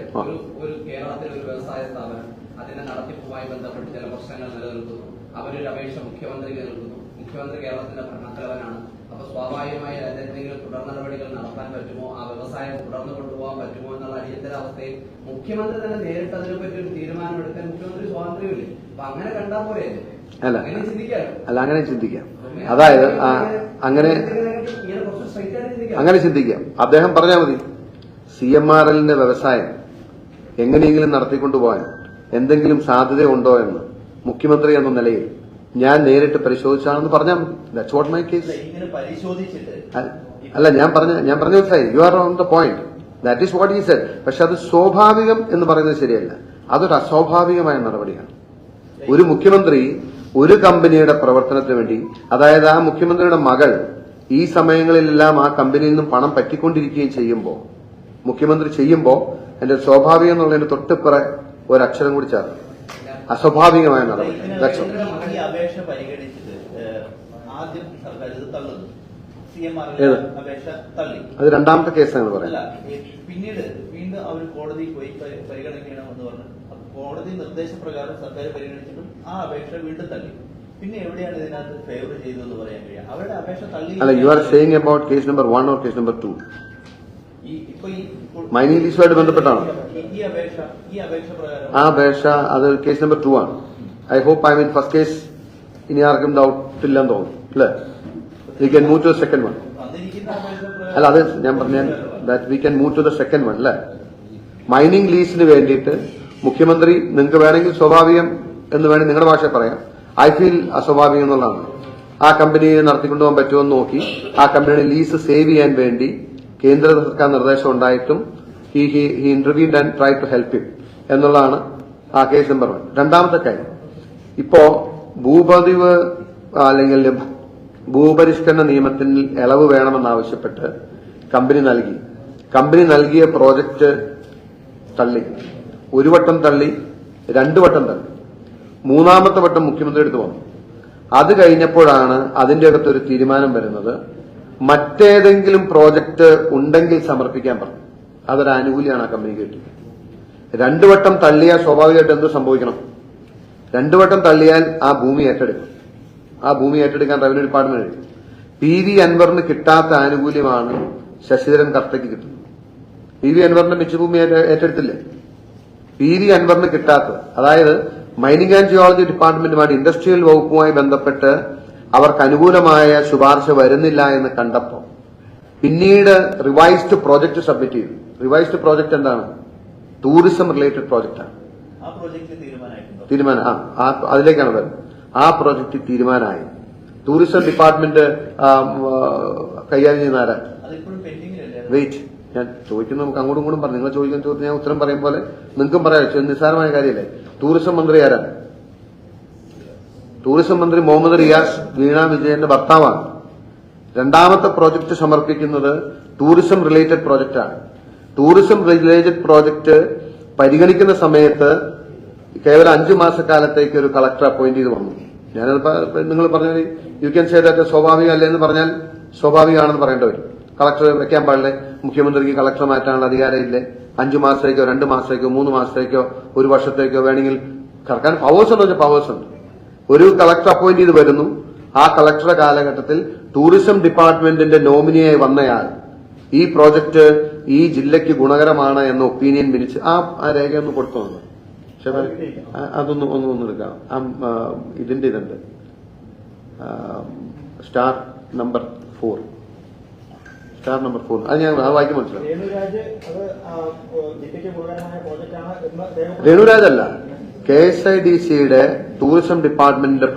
ഒരു കേരളത്തിലെ ഒരു വ്യവസായ സ്ഥാപനം അതിന്റെ നടത്തിപ്പുമായി ബന്ധപ്പെട്ട് ചില പ്രശ്നങ്ങൾ നിലനിൽക്കുന്നു. അവരൊരു അപേക്ഷ മുഖ്യമന്ത്രിക്ക് നൽകുന്നു. മുഖ്യമന്ത്രി കേരളത്തിന്റെ ഭരണത്തലവനാണ്. അപ്പൊ സ്വാഭാവികമായി എന്തെങ്കിലും തുടർ നടപടികൾ നടത്താൻ പറ്റുമോ, ആ വ്യവസായം തുടർന്ന് കൊണ്ടുപോകാൻ പറ്റുമോ എന്നുള്ള അടിയന്തരാവസ്ഥയിൽ മുഖ്യമന്ത്രി തന്നെ നേരിട്ട് അതിനെപ്പറ്റി ഒരു തീരുമാനമെടുക്കാൻ മുഖ്യമന്ത്രി സ്വാതന്ത്ര്യമില്ലേ? അപ്പൊ അങ്ങനെ കണ്ടാൽ പോലെ അങ്ങനെ ചിന്തിക്കാമല്ലോ. അല്ല, അങ്ങനെ ചിന്തിക്കാം. അതായത് അങ്ങനെ ചിന്തിക്കാം. അദ്ദേഹം പറഞ്ഞാൽ മതി, CMRLന്റെ വ്യവസായം എങ്ങനെയെങ്കിലും നടത്തിക്കൊണ്ടുപോകാൻ എന്തെങ്കിലും സാധ്യതയുണ്ടോ എന്ന് മുഖ്യമന്ത്രി എന്ന നിലയിൽ ഞാൻ നേരിട്ട് പരിശോധിച്ചാണെന്ന് പറഞ്ഞാൽ മതി. That's what my case. അല്ല, ഞാൻ പറഞ്ഞ മനസ്സിലായി. You are on the point. That is what he said. പക്ഷെ അത് സ്വാഭാവികം എന്ന് പറയുന്നത് ശരിയല്ല. അതൊരു അസ്വാഭാവികമായ നടപടിയാണ്. ഒരു മുഖ്യമന്ത്രി ഒരു കമ്പനിയുടെ പ്രവർത്തനത്തിന് വേണ്ടി, അതായത് ആ മുഖ്യമന്ത്രിയുടെ മകൾ ഈ സമയങ്ങളിലെല്ലാം ആ കമ്പനിയിൽ നിന്നും പണം പറ്റിക്കൊണ്ടിരിക്കുകയും ചെയ്യുമ്പോൾ, മുഖ്യമന്ത്രി ചെയ്യുമ്പോൾ എന്റെ സ്വാഭാവികം എന്നുള്ളതിന് തൊട്ടിപ്പുറ ഒരക്ഷരം കൂടി ചേർന്നു. അസ്വാഭാവികമായ നടപടി. ഈ അപേക്ഷ പരിഗണിച്ചിട്ട് ആദ്യം സർക്കാർ ഇത് തള്ളുന്നു. അപേക്ഷ തള്ളി. അത് രണ്ടാമത്തെ കേസാണ് പറയുന്നത്. പിന്നീട് വീണ്ടും അവർ കോടതിയിൽ പോയി പരിഗണിക്കണമെന്ന് പറഞ്ഞു. കോടതി നിർദ്ദേശപ്രകാരം സർക്കാർ പരിഗണിച്ചിട്ടും ആ അപേക്ഷ വീണ്ടും തള്ളി. പിന്നെ എവിടെയാണ് ഇതിനകത്ത് ഫേവർ ചെയ്തതെന്ന് പറയാൻ കഴിയുക? അവരുടെ അപേക്ഷ തള്ളി. അല്ല, you are saying about case number 1 or case number 2? Mining ലീസുമായിട്ട് ബന്ധപ്പെട്ടാണ് ഈ അപേക്ഷ പ്രകാരം. ആ അപേക്ഷ അത് കേസ് നമ്പർ 2 ആണ്. I hope I mean first case ഇനി ആർക്കും ഡൗട്ട് ഇല്ലെന്ന് തോന്നുന്നു അല്ലേ? We can move to the second one. അല്ല, അത് ഞാൻ പറഞ്ഞാൽ that we can move to the second one അല്ലേ? മൈനിങ് ലീസിന് വേണ്ടിയിട്ട് മുഖ്യമന്ത്രി, നിങ്ങൾക്ക് വേണമെങ്കിൽ സ്വാഭാവികം എന്ന് വേണമെങ്കിൽ നിങ്ങളുടെ ഭാഷയിൽ പറയാം, ഐ ഫീൽ അസ്വാഭാവികം എന്നുള്ളതാണ്. ആ കമ്പനിയെ നടത്തിക്കൊണ്ടുപോകാൻ പറ്റുമോ എന്ന് നോക്കി ആ കമ്പനിയുടെ ലീസ് സേവ് ചെയ്യാൻ വേണ്ടി കേന്ദ്ര സർക്കാർ നിർദ്ദേശം ഉണ്ടായിട്ടും he interviewed and try to help him എന്നുള്ളതാണ് ആ കേസ് നമ്പർ 1. രണ്ടാമത്തെ കാര്യം, ഇപ്പോ ഭൂപതിവ് അല്ലെങ്കിൽ ഭൂപരിഷ്കരണ നിയമത്തിൽ ഇളവ് വേണമെന്നാവശ്യപ്പെട്ട് കമ്പനി നൽകിയ പ്രോജക്റ്റ് തള്ളി. ഒരു വട്ടം തള്ളി, 2 വട്ടം തള്ളി, 3ാമത്തെ വട്ടം മുഖ്യമന്ത്രി അടുത്ത് വന്നു. അത് കഴിഞ്ഞപ്പോഴാണ് അതിന്റെ അകത്തൊരു തീരുമാനം വരുന്നത്. മറ്റേതെങ്കിലും പ്രോജക്റ്റ് ഉണ്ടെങ്കിൽ സമർപ്പിക്കാൻ പറഞ്ഞു. അതൊരു ആനുകൂല്യമാണ് ആ കമ്പനിക്ക് കിട്ടിയത്. 2 വട്ടം തള്ളിയാൽ സ്വാഭാവികമായിട്ട് എന്ത് സംഭവിക്കണം? 2 വട്ടം തള്ളിയാൽ ആ ഭൂമി ഏറ്റെടുക്കും. ആ ഭൂമി ഏറ്റെടുക്കാൻ റവന്യൂ ഡിപ്പാർട്ട്മെന്റ് കഴിയും. PV അൻവറിന് കിട്ടാത്ത ആനുകൂല്യമാണ് ശശിധരൻ കർത്തയ്ക്ക് കിട്ടുന്നത്. PV അൻവറിന്റെ മിച്ചഭൂമി ഏറ്റെടുത്തില്ലേ? PV അൻവറിന് കിട്ടാത്തത്, അതായത് മൈനിങ് ആൻഡ് ജിയോളജി ഡിപ്പാർട്ട്മെന്റുമായിട്ട് ഇൻഡസ്ട്രിയൽ വകുപ്പുമായി ബന്ധപ്പെട്ട് അവർക്ക് അനുകൂലമായ ശുപാർശ വരുന്നില്ല എന്ന് കണ്ടപ്പോൾ പിന്നീട് റിവൈസ്ഡ് പ്രോജക്ട് സബ്മിറ്റ് ചെയ്തു. റിവൈസ്ഡ് പ്രോജക്ട് എന്താണ്? ടൂറിസം റിലേറ്റഡ് പ്രോജക്റ്റാണ്. തീരുമാനം അതിലേക്കാണ് വരുന്നത്. ആ പ്രോജക്റ്റ് തീരുമാനമായി. ടൂറിസം ഡിപ്പാർട്ട്മെന്റ് കൈകാര്യം ചെയ്യുന്ന ആരാണ്? വെയിറ്റ്, ഞാൻ ചോദിക്കുന്നത് നമുക്ക് അങ്ങോട്ടും ഇങ്ങോട്ടും പറഞ്ഞു. നിങ്ങൾ ചോദിക്കുന്ന ചോദ്യത്തിന് ഞാൻ ഉത്തരം പറയും പോലെ നിങ്ങൾക്കും പറയാം. നിസ്സാരമായ കാര്യമല്ലേ? ടൂറിസം മന്ത്രി ആരാണ്? ടൂറിസം മന്ത്രി മുഹമ്മദ് റിയാസ് വീണ വിജയന്റെ ഭർത്താവാണ്. 2ാമത്തെ പ്രോജക്ട് സമർപ്പിക്കുന്നത് ടൂറിസം റിലേറ്റഡ് പ്രോജക്റ്റാണ്. ടൂറിസം റിലേറ്റഡ് പ്രോജക്ട് പരിഗണിക്കുന്ന സമയത്ത് കേവലം 5 മാസക്കാലത്തേക്ക് ഒരു കളക്ടർ അപ്പോയിന്റ് ചെയ്ത് വന്നു. ഞാനത് നിങ്ങൾ പറഞ്ഞാൽ യു ക്യാൻ സേ ദാറ്റ് സ്വാഭാവിക അല്ലേ എന്ന് പറഞ്ഞാൽ സ്വാഭാവികമാണെന്ന് പറയേണ്ടി വരും. കളക്ടർ വെക്കാൻ പാടില്ലേ? മുഖ്യമന്ത്രിക്ക് കളക്ടർ മാറ്റാനുള്ള അധികാരമില്ലേ? 5 മാസത്തേക്കോ 2 മാസത്തേക്കോ 3 മാസത്തേക്കോ 1 വർഷത്തേക്കോ വേണമെങ്കിൽ കറക്കാൻ പവേഴ്സ് ഉണ്ടോ? പവേഴ്സ് ഉണ്ട്. ഒരു കളക്ടർ അപ്പോയിന്റ് ചെയ്ത് വരുന്നു. ആ കളക്ടറുടെ കാലഘട്ടത്തിൽ ടൂറിസം ഡിപ്പാർട്ട്മെന്റിന്റെ നോമിനിയായി വന്നയാൾ ഈ പ്രോജക്ട് ഈ ജില്ലയ്ക്ക് ഗുണകരമാണ് എന്ന ഒപ്പീനിയൻ വിരിച്ച് ആ രേഖ ഒന്ന് കൊടുത്തു വന്നു. അതൊന്നും എടുക്കാം. ഇതുണ്ട് സ്റ്റാർ നമ്പർ 4 അത് ഞാൻ വായിക്കാൻ മനസ്സിലാവും. രേണുരാജ് അല്ല, KSIDCയുടെ ടൂറിസം ഡിപ്പാർട്ട്മെന്റിന്റെ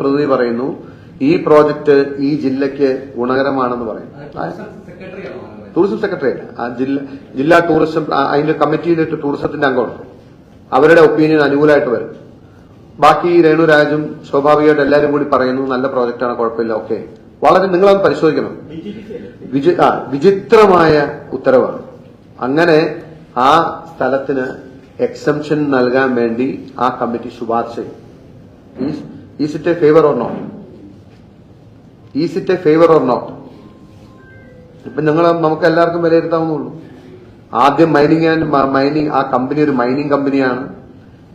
പ്രതിനിധി പറയുന്നു ഈ പ്രോജക്ട് ഈ ജില്ലയ്ക്ക് ഗുണകരമാണെന്ന് പറയും. ടൂറിസം സെക്രട്ടറി അല്ല, ആ ജില്ലാ ടൂറിസം അതിന്റെ കമ്മിറ്റിയിലിട്ട് ടൂറിസത്തിന്റെ അംഗമാണ്. അവരുടെ ഒപ്പീനിയൻ അനുകൂലമായിട്ട് വരും. ബാക്കി രേണുരാജും സ്വാഭാവികമായിട്ട് എല്ലാവരും കൂടി പറയുന്നു നല്ല പ്രോജക്റ്റാണ്, കുഴപ്പമില്ല, ഓക്കെ. വളരെ നിങ്ങളത് പരിശോധിക്കണം. വിചിത്രമായ ഉത്തരവാണ്. അങ്ങനെ ആ സ്ഥലത്തിന് എക്സംഷൻ നൽകാൻ വേണ്ടി ആ കമ്മിറ്റി ശുപാർശ ചെയ്യും. Is it a favour or not? Is it a favour or not? ഇപ്പൊ നമുക്ക് എല്ലാവർക്കും വിലയിരുത്താവുന്നുള്ളൂ. ആദ്യം മൈനിങ് ആ കമ്പനി ഒരു മൈനിങ് കമ്പനിയാണ്.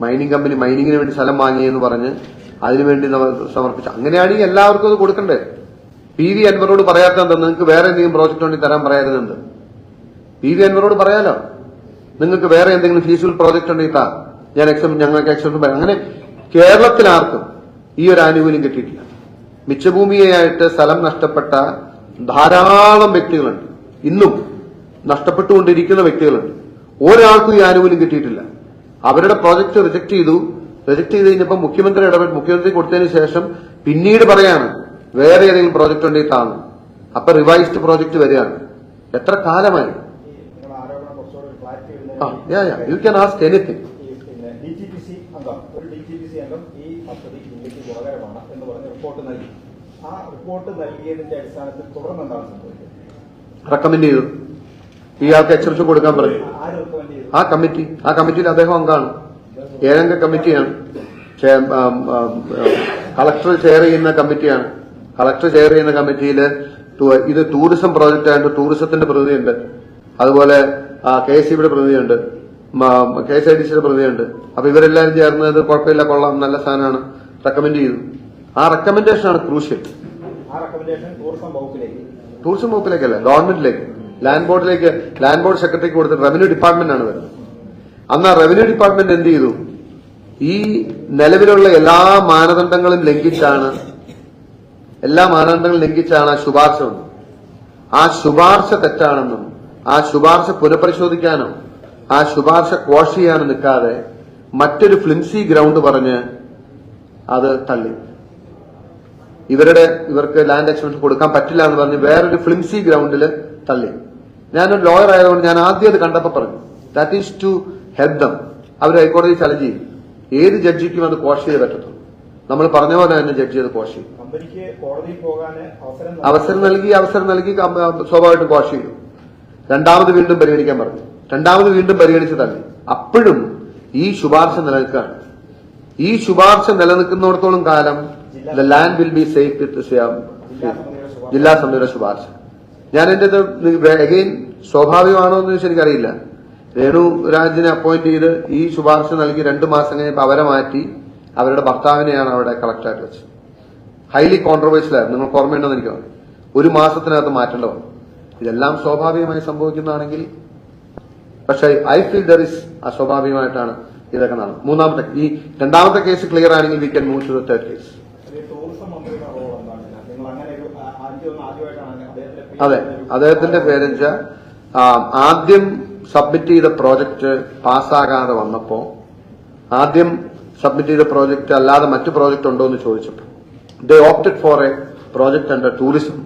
മൈനിങ്ങിന് വേണ്ടി സ്ഥലം വാങ്ങിയെന്ന് പറഞ്ഞ് അതിനുവേണ്ടി സമർപ്പിച്ചു. അങ്ങനെയാണെങ്കിൽ എല്ലാവർക്കും അത് കൊടുക്കണ്ടേ? PV അൻവറോട് പറയാത്തത് നിങ്ങൾക്ക് വേറെ എന്തെങ്കിലും പ്രോജക്റ്റ് ഉണ്ടെങ്കിൽ തരാൻ പറയാത്തത്? PV അൻവറോട് പറയാലോ, നിങ്ങൾക്ക് വേറെ എന്തെങ്കിലും ഫീസിബിൾ പ്രോജക്റ്റ് ഉണ്ടെങ്കിൽ താ, ഞങ്ങൾക്ക് എക്സംഷൻ പറയാം. അങ്ങനെ കേരളത്തിൽ ആർക്കും ഈ ഒരു ആനുകൂല്യം കിട്ടിയിട്ടില്ല. മിച്ചഭൂമിയായിട്ട് സ്ഥലം നഷ്ടപ്പെട്ട ധാരാളം വ്യക്തികളുണ്ട്, ഇന്നും നഷ്ടപ്പെട്ടുകൊണ്ടിരിക്കുന്ന വ്യക്തികളുണ്ട്. ഒരാൾക്കും ഈ ആനുകൂല്യം കിട്ടിയിട്ടില്ല. അവരുടെ പ്രോജക്റ്റ് റിജക്ട് ചെയ്ത് കഴിഞ്ഞപ്പോൾ മുഖ്യമന്ത്രി കൊടുത്തതിന് ശേഷം പിന്നീട് പറയാണ് വേറെ ഏതെങ്കിലും പ്രോജക്റ്റ് ഉണ്ടെങ്കിൽ താന്നു. അപ്പൊ റിവൈസ്ഡ് പ്രോജക്റ്റ് വരികയാണ്. എത്ര കാലമായി? You can ask anything. DGPC അംഗം ഈ പദ്ധതി ഇന്ത്യക്ക് ഗുണകരമാണ് എന്ന് പറഞ്ഞ് റിപ്പോർട്ട് നൽകി. ആ റിപ്പോർട്ട് നൽകിയതിന്റെ അടിസ്ഥാനത്തിൽ തുടർന്ന് എന്താണ് സംഭവിച്ചത്? റെക്കമെൻഡ് ചെയ്തു ഇയാൾക്ക് എക്സംഷൻ കൊടുക്കാൻ പറഞ്ഞു. ആര് റിക്കമെൻഡ് ചെയ്തു? ആ കമ്മിറ്റിയിൽ അദ്ദേഹം അംഗമാണ്. 7 അംഗ കമ്മിറ്റിയാണ്. കളക്ടർ ചെയർ ചെയ്യുന്ന കമ്മിറ്റിയാണ്. കളക്ടർ ചെയർ ചെയ്യുന്ന കമ്മിറ്റിയിൽ ഇത് ടൂറിസം പ്രോജക്റ്റ് ആയതുകൊണ്ട് ടൂറിസത്തിന്റെ പ്രതിനിധിയുണ്ട്, അതുപോലെ KSEBിയുടെ പ്രതിനിധിയുണ്ട്, KSIDCയുടെ പ്രതിനിധിയുണ്ട്. അപ്പൊ ഇവരെല്ലാവരും ചേർന്ന് ഇത് കുഴപ്പമില്ല, കൊള്ളാം, നല്ല സാധനമാണ്, റെക്കമെൻഡ് ചെയ്തു. ആ റെക്കമെൻഡേഷനാണ് ക്രൂഷ്യൽ. ടൂറിസം വകുപ്പിലേക്കല്ല, ഗവൺമെന്റിലേക്ക്, ലാൻഡ് ബോർഡ് സെക്രട്ടറിക്ക് കൊടുത്തിട്ട് റവന്യൂ ഡിപ്പാർട്ട്മെന്റ് ആണ് വരുന്നത്. അന്ന് ആ റവന്യൂ ഡിപ്പാർട്ട്മെന്റ് എന്ത് ചെയ്തു? ഈ നിലവിലുള്ള എല്ലാ മാനദണ്ഡങ്ങളും ലംഘിച്ചാണ് ആ ശുപാർശ വന്നത്. ആ ശുപാർശ തെറ്റാണെന്നും ആ ശുപാർശ പുനഃപരിശോധിക്കാനോ ആ ശുപാർശ ക്വാഷ് ചെയ്യാനോ നിൽക്കാതെ മറ്റൊരു ഫ്ലിംസി ഗ്രൗണ്ട് പറഞ്ഞ് അത് തള്ളി. ഇവർക്ക് ലാൻഡ് എക്സ്പെൻഷൻ കൊടുക്കാൻ പറ്റില്ല എന്ന് പറഞ്ഞ് വേറൊരു ഫ്ലിംസി ഗ്രൗണ്ടിൽ തള്ളി. ഞാനൊരു ലോയർ ആയതുകൊണ്ട് ഞാൻ ആദ്യം അത് കണ്ടപ്പോൾ പറഞ്ഞു, that is to help them. അവർ ഹൈക്കോടതി ചലഞ്ച് ചെയ്യും. ഏത് ജഡ്ജിക്കും അത് ക്വാഷ് ചെയ്ത് പറ്റത്തുള്ളൂ. നമ്മൾ പറഞ്ഞ പോലെ തന്നെ ജഡ്ജി അത് ക്വാഷ് ചെയ്യും. അവസരം നൽകി സ്വാഭാവികമായിട്ടും ക്വാഷ് ചെയ്യും. രണ്ടാമത് വീണ്ടും പരിഗണിക്കാൻ പറഞ്ഞു. വീണ്ടും പരിഗണിച്ച് തള്ളി. അപ്പോഴും ഈ ശുപാർശ നിലനിൽക്കുകയാണ്. ഈ ശുപാർശ നിലനിൽക്കുന്നിടത്തോളം കാലം the land will be safe with ജില്ലാ സമിതിയുടെ ശുപാർശ. ഞാൻ എന്റെ അഗെയിൻ സ്വാഭാവികമാണോ എന്ന് ചോദിച്ചാൽ എനിക്കറിയില്ല. രേണു രാജിനെ അപ്പോയിന്റ് ചെയ്ത് ഈ ശുപാർശ നൽകി 2 മാസം കഴിഞ്ഞപ്പോൾ അവരെ മാറ്റി അവരുടെ ഭർത്താവിനെയാണ് അവിടെ കളക്ടറായിട്ട് വെച്ചത്. ഹൈലി കോൺട്രവേഴ്സ്യലായിരുന്നു. നിങ്ങൾക്ക് ഓർമ്മയുണ്ടെന്ന് എനിക്ക് തോന്നുന്നു. 1 മാസത്തിനകത്ത് മാറ്റേണ്ട വന്നു. ഇതെല്ലാം സ്വാഭാവികമായി സംഭവിക്കുന്നതാണെങ്കിൽ, പക്ഷേ ഐ ഫീൽ ദർ ഇസ് അസ്വാഭാവികമായിട്ടാണ് ഇതൊക്കെ നടന്നത്. ഈ 2ാമത്തെ കേസ് ക്ലിയർ ആണെങ്കിൽ we can move to the 3rd case. അതെ, അദ്ദേഹത്തിന്റെ പേരെന്ന് ആദ്യം സബ്മിറ്റ് ചെയ്ത പ്രോജക്റ്റ് പാസ്സാകാതെ വന്നപ്പോ ആദ്യം സബ്മിറ്റ് ചെയ്ത പ്രോജക്റ്റ് അല്ലാതെ മറ്റു പ്രോജക്റ്റ് ഉണ്ടോ എന്ന് ചോദിച്ചപ്പോൾ they opted for a project under tourism.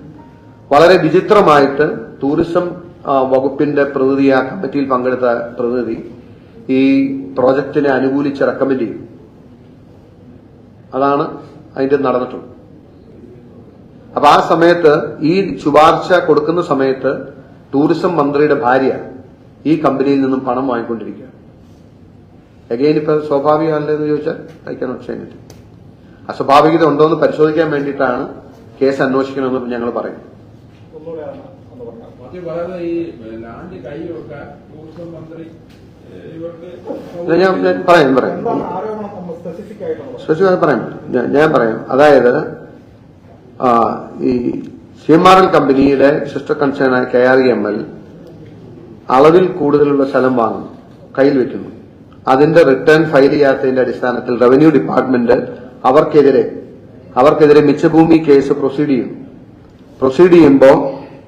വളരെ വിചിത്രമായിട്ട് ടൂറിസം വകുപ്പിന്റെ പ്രതിനിധി, ആ കമ്മിറ്റിയിൽ പങ്കെടുത്ത പ്രതിനിധി ഈ പ്രോജക്റ്റിനെ അനുകൂലിച്ച് റെക്കമെൻഡ് ചെയ്യും. അതാണ് അതിന്റെ നടന്നിട്ടുള്ളത്. അപ്പൊ ആ സമയത്ത് ഈ ശുപാർശ കൊടുക്കുന്ന സമയത്ത് ടൂറിസം മന്ത്രിയുടെ ഭാര്യ ഈ കമ്പനിയിൽ നിന്നും പണം വാങ്ങിക്കൊണ്ടിരിക്കുകയാണ്. അഗെയിൻ ഇപ്പൊ സ്വാഭാവികമല്ലെന്ന് ചോദിച്ചാൽ ഐ കാനോട്ട് സേ എനിത്തിങ്. അസ്വാഭാവികത ഉണ്ടോ എന്ന് പരിശോധിക്കാൻ വേണ്ടിയിട്ടാണ് കേസ് അന്വേഷിക്കണമെന്ന് ഞങ്ങൾ പറയുന്നത്. ഞാൻ പറയാം. അതായത് ഈ CMRL കമ്പനിയുടെ സിസ്റ്റർ കൺസേണായ KREML അളവിൽ കൂടുതലുള്ള സ്ഥലം വാങ്ങുന്നു, കയ്യിൽ വെക്കുന്നു. അതിന്റെ റിട്ടേൺ ഫയൽ ചെയ്യാത്തതിന്റെ അടിസ്ഥാനത്തിൽ റവന്യൂ ഡിപ്പാർട്ട്മെന്റ് അവർക്കെതിരെ മിച്ചഭൂമി കേസ് പ്രൊസീഡ് ചെയ്യുമ്പോൾ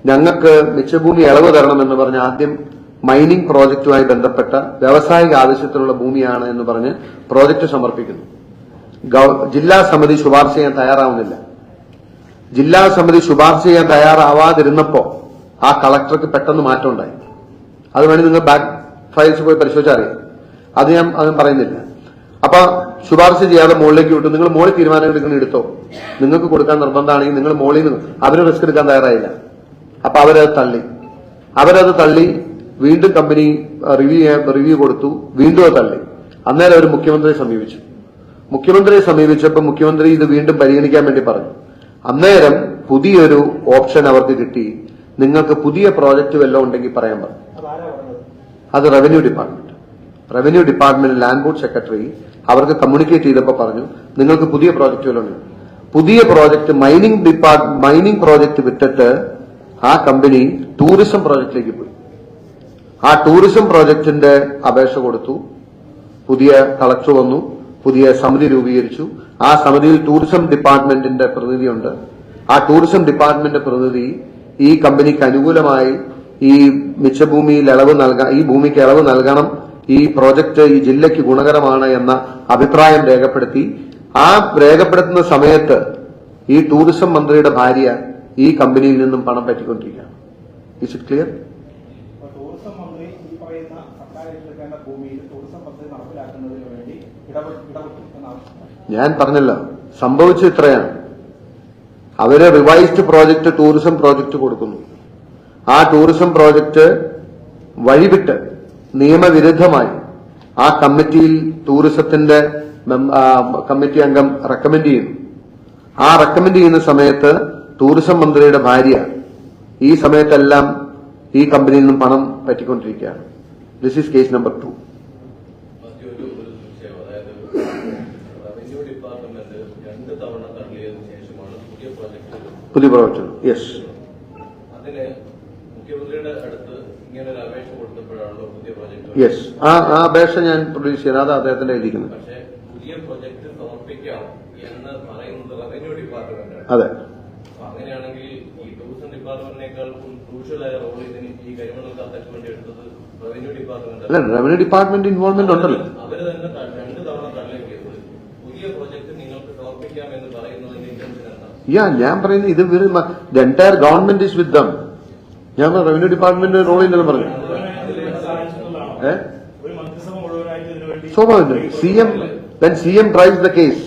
ഞങ്ങൾക്ക് മിച്ചഭൂമി ഇളവ് തരണമെന്ന് പറഞ്ഞ് ആദ്യം മൈനിങ് പ്രോജക്റ്റുമായി ബന്ധപ്പെട്ട വ്യാവസായിക ആവശ്യത്തിനുള്ള ഭൂമിയാണ് എന്ന് പറഞ്ഞ് പ്രോജക്റ്റ് സമർപ്പിക്കുന്നു. ജില്ലാ സമിതി ശുപാർശ ചെയ്യാൻ തയ്യാറാവുന്നില്ല. ജില്ലാ സമിതി ശുപാർശ ചെയ്യാൻ തയ്യാറാവാതിരുന്നപ്പോ ആ കളക്ടർക്ക് പെട്ടെന്ന് മാറ്റം ഉണ്ടായി. അത് വേണ്ടി നിങ്ങൾ ബാക്ക് ഫയൽസ് പോയി പരിശോധിച്ചാൽ അറിയാം. അത് ഞാൻ പറയുന്നില്ല. അപ്പൊ ശുപാർശ ചെയ്യാതെ മുകളിലേക്ക് വിട്ടു. നിങ്ങൾ മോളിൽ തീരുമാനം എടുക്കുന്ന എടുത്തോ, നിങ്ങൾക്ക് കൊടുക്കാൻ നിർബന്ധമാണെങ്കിൽ നിങ്ങൾ മോളിൽ നിന്ന് അവര് റിസ്ക് എടുക്കാൻ തയ്യാറായില്ല. അപ്പൊ അവരത് തള്ളി വീണ്ടും കമ്പനി റിവ്യൂ കൊടുത്തു, വീണ്ടും അത് തള്ളി. അന്നേരം അവർ മുഖ്യമന്ത്രിയെ സമീപിച്ചപ്പോൾ മുഖ്യമന്ത്രി ഇത് വീണ്ടും പരിഗണിക്കാൻ വേണ്ടി പറഞ്ഞു. അന്നേരം പുതിയൊരു ഓപ്ഷൻ അവർക്ക് കിട്ടി. നിങ്ങൾക്ക് പുതിയ പ്രോജക്റ്റ് വല്ലതും ഉണ്ടെങ്കിൽ പറയാൻ പറഞ്ഞു. അത് revenue department land board secretary അവർക്ക് കമ്മ്യൂണിക്കേറ്റ് ചെയ്തപ്പോൾ പറഞ്ഞു, നിങ്ങൾക്ക് പുതിയ പ്രോജക്റ്റ് വല്ലതും ഉണ്ട്. പുതിയ പ്രോജക്റ്റ് മൈനിങ് പ്രോജക്റ്റ് വിട്ടിട്ട് ആ കമ്പനി ടൂറിസം പ്രോജക്റ്റിലേക്ക് പോയി. ആ ടൂറിസം പ്രോജക്റ്റിന്റെ അപേക്ഷ കൊടുത്തു. പുതിയ കളക്ടർ വന്നു, പുതിയ സമിതി രൂപീകരിച്ചു. ആ സമിതിയിൽ ടൂറിസം ഡിപ്പാർട്ട്മെന്റിന്റെ പ്രതിനിധിയുണ്ട്. ആ ടൂറിസം ഡിപ്പാർട്ട്മെന്റ് പ്രതിനിധി ഈ കമ്പനിക്ക് അനുകൂലമായി ഈ മിച്ചഭൂമിയിൽ ഈ ഭൂമിക്ക് ഇളവ് നൽകണം, ഈ പ്രോജക്റ്റ് ഈ ജില്ലയ്ക്ക് ഗുണകരമാണ് എന്ന അഭിപ്രായം രേഖപ്പെടുത്തി. ആ രേഖപ്പെടുത്തുന്ന സമയത്ത് ഈ ടൂറിസം മന്ത്രിയുടെ ഭാര്യ ഈ കമ്പനിയിൽ നിന്നും പണം പറ്റിക്കൊണ്ടിരിക്കുകയാണ്. Is it clear? ടൂറിസം മന്ത്രി ഈ പറയുന്ന സർക്കാർ ഏറ്റെടുക്കേണ്ട ഭൂമിയിൽ ടൂറിസം പദ്ധതി നടപ്പിലാക്കുന്നതിന് വേണ്ടി ഇടപെട്ടു എന്നാവശ്യം. ഞാൻ പറഞ്ഞല്ലോ, സംഭവിച്ചത് ഇത്രയാണ്. അവര് റിവൈസ്ഡ് പ്രോജക്റ്റ് ടൂറിസം പ്രോജക്റ്റ് കൊടുക്കുന്നു. ആ ടൂറിസം പ്രോജക്റ്റ് വഴിവിട്ട് നിയമവിരുദ്ധമായി ആ കമ്മിറ്റിയിൽ ടൂറിസത്തിന്റെ കമ്മിറ്റി അംഗം റെക്കമെൻഡ് ചെയ്യുന്നു. ആ റെക്കമെൻഡ് ചെയ്യുന്ന സമയത്ത് ടൂറിസം മന്ത്രിയുടെ ഭാര്യ ഈ സമയത്തെല്ലാം ഈ കമ്പനിയിൽ നിന്നും പണം പറ്റിക്കൊണ്ടിരിക്കുകയാണ്. This is case number 2. മറ്റൊരു വിഷയം, അതായത് റവന്യൂ ഡിപ്പാർട്ട്മെന്റ് 2 തവണ തള്ളിയതിനു ശേഷമാണ് പുതിയ പ്രോജക്ട്. യെസ്. അതിന് മുഖ്യമന്ത്രിയുടെ അടുത്ത് ഇങ്ങനെ ഒരു അപേക്ഷ കൊടുത്തപ്പോഴാണല്ലോ പുതിയ പ്രോജക്ട്. യെസ്, ആ അപേക്ഷ ഞാൻ പ്രൊഡ്യൂസ് ചെയ്യുന്നത്, അത് അദ്ദേഹത്തിന്റെ എഴുതിക്കുന്നത്. പക്ഷേ പുതിയ പ്രോജക്ട് സമർപ്പിക്കാം എന്ന് പറയുന്നത് റവന്യൂ ഡിപ്പാർട്ട്മെന്റാണ്. അതെ. അങ്ങനെയാണെങ്കിൽ ഈ ടൂറിസം ഡിപ്പാർട്ട്മെന്റിനേക്കാൾ ക്രൂഷ്യലായ റോൾ ഇതിന് ഈ കരിമണൽ കർത്തയ്ക്ക് വേണ്ടി എടുത്തത് റവന്യൂ ഡിപ്പാർട്ട്മെന്റ്. അല്ല, റവന്യൂ ഡിപ്പാർട്ട്മെന്റ് ഇൻവോൾവ്മെന്റ് ഉണ്ടല്ലോ. അവര് തന്നെ 2 തവണ തള്ളിയത് പുതിയ പ്രോജക്ട് നിങ്ങൾക്ക് സമർപ്പിക്കാം എന്ന് പറയുന്നതിന്റെ ഇന്റൻഷൻ എന്താണ്? ഞാൻ പറയുന്നത് ഇത് the entire government is with dum. ഞാൻ റവന്യൂ ഡിപ്പാർട്ട്മെന്റ് റോളില്ലെന്ന് പറഞ്ഞു. ഒരു മന്ത്രിസഭ മുഴുവനായിട്ട് ഇതിനു വേണ്ടി സ്വാഭാവികം CM drives the case.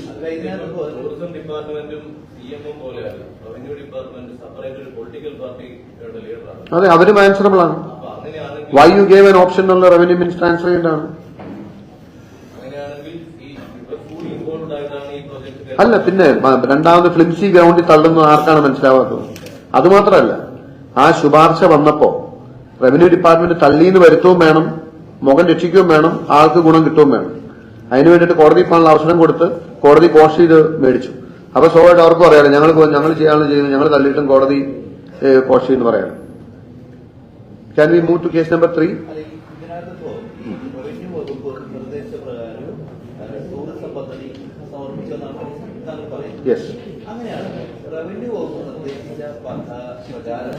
Tourism ഡിപ്പാർട്ട്മെന്റും CM പോലെയല്ല. റവന്യൂ ഡിപ്പാർട്ട്മെന്റ് സെപ്പറേറ്റ് ഒരു പൊളിറ്റിക്കൽ പാർട്ടിയുടെ ലീഡറാണ്. അതെ, അവരും ആൻസറബിൾ ആണ്. അപ്പൊ അങ്ങനെയാണെങ്കിൽ why you gave an option എന്നുള്ള റവന്യൂ മിനിസ്റ്റർ ആൻസർ ചെയ്യേണ്ടതാണ്. അങ്ങനെയാണെങ്കിൽ ഈ ഫുൾ ഇൻവോൾവ് ആയിട്ടാണ് ഈ പ്രോജക്ട്. അല്ല, പിന്നെ രണ്ടാമത് ഫ്ലിംസി ഗ്രൗണ്ടിൽ തള്ളുന്നത് ആർക്കാണ് മനസ്സിലാവാത്തത്? അതുമാത്രമല്ല, ആ ശുപാർശ വന്നപ്പോ റവന്യൂ ഡിപ്പാർട്ട്മെന്റ് തള്ളിന്ന് വരുത്തവും വേണം, മുഖം രക്ഷിക്കുകയും വേണം, ആൾക്ക് ഗുണം കിട്ടുകയും വേണം. അതിനു വേണ്ടിയിട്ട് കോടതി പോകാനുള്ള അവസരം കൊടുത്ത് കോടതി പോസ്റ്റ് ചെയ്ത് മേടിച്ചു. അപ്പൊ സ്വാഭാവികമായിട്ട് അവർക്കും അറിയാലോ, ഞങ്ങൾ ചെയ്യാനുള്ള ചെയ്യുന്നത്, ഞങ്ങൾ തള്ളിയിട്ടും കോടതി പോസ്റ്റ് ചെയ്യുന്നു പറയാം. Can we move to case number 3? ഇതിനകത്തിപ്പോ ഈ റവന്യൂ വകുപ്പ് നിർദ്ദേശപ്രകാരം ടൂറിസം പദ്ധതി സമർപ്പിച്ചെന്നാണ് താങ്കൾ പറയുന്നത്. യെസ്. അങ്ങനെയാണ് റവന്യൂ വകുപ്പ് നിർദ്ദേശിച്ച പ്രകാരം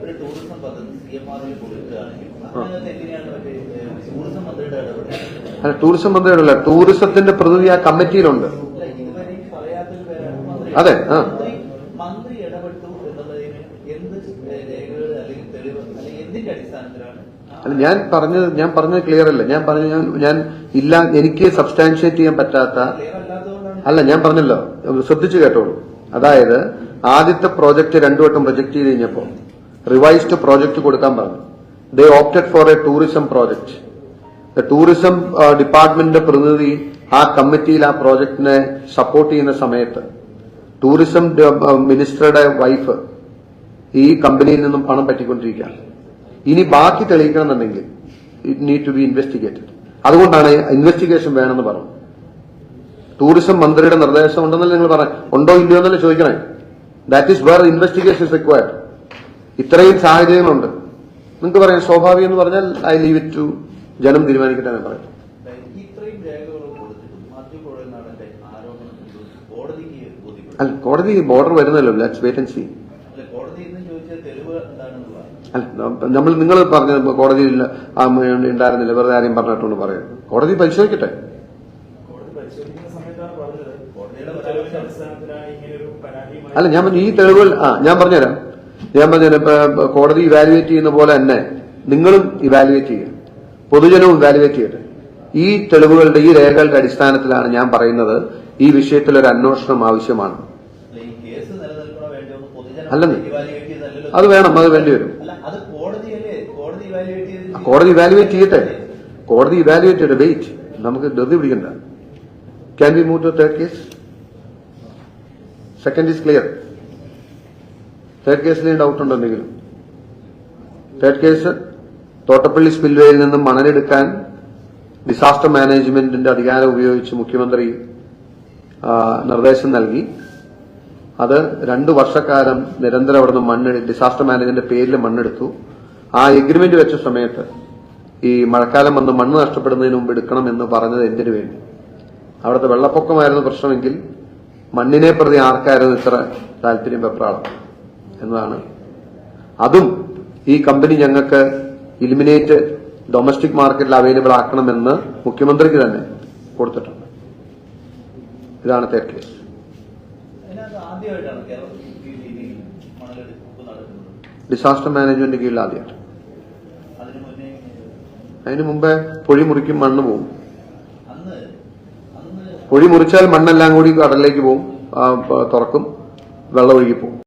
ഒരു ടൂറിസം പദ്ധതി CMRൽ കൊടുക്കുകയാണെങ്കിൽ അതിനകത്ത് എങ്ങനെയാണ് ടൂറിസം മന്ത്രിയുടെ ഇടപെടൽ? അല്ല, ടൂറിസം മന്ത്രിയുടെ ടൂറിസത്തിന്റെ പ്രതിനിധി ആ കമ്മിറ്റിയിലുണ്ട്. ഇതുവരെ പറയാത്തൊരു പേരാണ് മന്ത്രി. അതെ. മന്ത്രി ഇടപെട്ടു എന്നുള്ളതിന് എന്ത് രേഖകൾ അല്ലെങ്കിൽ തെളിവ് അല്ലെങ്കിൽ എന്തിന്റെ അടിസ്ഥാനത്തിലാണ്? അല്ല, ഞാൻ പറഞ്ഞത് ക്ലിയർ അല്ല. ഞാൻ ഇല്ല, എനിക്ക് സബ്സ്റ്റാൻഷിയേറ്റ് ചെയ്യാൻ പറ്റാത്ത. അല്ല, ഞാൻ പറഞ്ഞല്ലോ, ശ്രദ്ധിച്ചു കേട്ടോളൂ. അതായത് ആദ്യത്തെ പ്രോജക്റ്റ് 2 വട്ടം പ്രൊജക്ട് ചെയ്ത് കഴിഞ്ഞപ്പോ റിവൈസ്ഡ് പ്രോജക്റ്റ് കൊടുക്കാൻ പറഞ്ഞു. They opted for a tourism project. Tourism ഡിപ്പാർട്ട്മെന്റിന്റെ പ്രതിനിധി ആ കമ്മിറ്റിയിൽ ആ പ്രോജക്റ്റിനെ സപ്പോർട്ട് ചെയ്യുന്ന സമയത്ത് ടൂറിസം മിനിസ്റ്ററുടെ വൈഫ് ഈ കമ്പനിയിൽ നിന്നും പണം പറ്റിക്കൊണ്ടിരിക്കുകയാണ്. ഇനി ബാക്കി തെളിയിക്കണമെന്നുണ്ടെങ്കിൽ it need to be investigated. അതുകൊണ്ടാണ് ഇൻവെസ്റ്റിഗേഷൻ വേണമെന്ന് പറഞ്ഞു. ടൂറിസം മന്ത്രിയുടെ നിർദ്ദേശം ഉണ്ടെന്നല്ലേ നിങ്ങൾ പറഞ്ഞു, ഉണ്ടോ ഇല്ലയോ എന്നല്ലേ ചോദിക്കണേ. That is where investigation is required. ഇത്രയും സാഹചര്യങ്ങളുണ്ട്. നിങ്ങൾക്ക് പറയാം സ്വാഭാവികം എന്ന് പറഞ്ഞാൽ ഐ ലീവ് ഇറ്റ് ടു ജനം തീരുമാനിക്കട്ടെ എന്ന് പറയും. ഇത്രയും രേഖകൾ കൊടുത്തിട്ടും മാത്യു കുഴൽനാടന്റെ ആരോപണം കോടതിക്ക് ബോധ്യപ്പെടും. അല്ല, കോടതി ബോർഡർ വരുന്നല്ലോ. Let's wait and see. അല്ല, കോടതി ഇന്ന് ചോദിച്ച തെളിവ് എന്താണെന്നുള്ളതാണ്. അല്ല, നിങ്ങൾ പറഞ്ഞത് കോടതിയിൽ ഉണ്ടായിരുന്നില്ല, വെറുതെ ആരെയും പറഞ്ഞിട്ടുണ്ട് പറയുന്നത്. കോടതി പരിശോധിക്കട്ടെ. കോടതി പരിശോധിക്കുന്ന സമയത്താണ് പറഞ്ഞത് കോടതിയുടെ പരാതിയുടെ അടിസ്ഥാനത്തിലാണ് ഇങ്ങനെയൊരു പരാതിയുമായി. അല്ല, ഞാൻ ഈ തെളിവുകൾ ഞാൻ പറഞ്ഞുതരാം. കോടതി ഇവാലുവേറ്റ് ചെയ്യുന്ന പോലെ തന്നെ നിങ്ങളും ഇവാലുവേറ്റ് ചെയ്യുക, പൊതുജനവും ഇവാലുവേറ്റ് ചെയ്യട്ടെ. ഈ തെളിവുകളുടെ ഈ രേഖകളുടെ അടിസ്ഥാനത്തിലാണ് ഞാൻ പറയുന്നത് ഈ വിഷയത്തിൽ ഒരു അന്വേഷണം ആവശ്യമാണ്. ഈ കേസ് നിലനിൽക്കണോ വേണ്ടോ പൊതുജനം അല്ലെന്ന്. ഇവാലുവേറ്റ് ചെയ്തല്ലോ. അത് വേണം, അത് വേണ്ടി വരും. അല്ല, അത് കോടതിയല്ലേ, കോടതി ഇവാലുവേറ്റ് ചെയ്ത് കോടതി ഇവാലുവേറ്റ് ചെയ്യട്ടെ, കോടതി ഇവാലുവേറ്റ് ചെയ്യട്ടെ. വെയിറ്റ്, നമുക്ക് ധൃതി പിടിക്കണ്ട. Can we move to third case? Second is clear. Third കേസിൽ ഡൗട്ട് ഉണ്ടോ എന്തെങ്കിലും? തേർഡ് കേസ്, തോട്ടപ്പള്ളി സ്പിൽവേയിൽ നിന്നും മണലെടുക്കാൻ ഡിസാസ്റ്റർ മാനേജ്മെന്റിന്റെ അധികാരം ഉപയോഗിച്ച് മുഖ്യമന്ത്രി നിർദ്ദേശം നൽകി. അത് 2 വർഷക്കാലം നിരന്തരം അവിടുന്ന് ഡിസാസ്റ്റർ മാനേജ്മെന്റിന്റെ പേരിൽ മണ്ണെടുത്തു. ആ എഗ്രിമെന്റ് വെച്ച സമയത്ത് ഈ മഴക്കാലം വന്ന് മണ്ണ് നഷ്ടപ്പെടുന്നതിന് മുമ്പ് എടുക്കണം എന്ന് പറഞ്ഞത് എന്തിനു വേണ്ടി? അവിടുത്തെ വെള്ളപ്പൊക്കമായിരുന്നു പ്രശ്നമെങ്കിൽ മണ്ണിനെ പ്രതി ആർക്കായിരുന്നു ഇത്ര താല്പര്യം, വെപ്രാളം എന്നതാണ്. അതും ഈ കമ്പനി ഞങ്ങൾക്ക് ഇലിമിനേറ്റ് ഡൊമസ്റ്റിക് മാർക്കറ്റിൽ അവൈലബിൾ ആക്കണമെന്ന് മുഖ്യമന്ത്രിക്ക് തന്നെ കൊടുത്തിട്ടുണ്ട്. ഇതാണ് തേർഡ് കേസ്. അതിനകത്ത് ആദ്യമായിട്ടാണ് കേരളത്തിൽ ഈ രീതിയിൽ മണലെടുപ്പ് നടക്കുന്നത്. ഡിസാസ്റ്റർ മാനേജ്മെന്റ് കീഴിൽ ആദ്യമായിട്ട്. അതിനു മുമ്പേ പൊഴി മുറിക്കും, മണ്ണ് പോകും. അന്ന് പൊഴി മുറിച്ചാൽ മണ്ണെല്ലാം കൂടി കടലിലേക്ക് പോകും, തുറക്കും, വെള്ളം ഒഴുകി പോകും.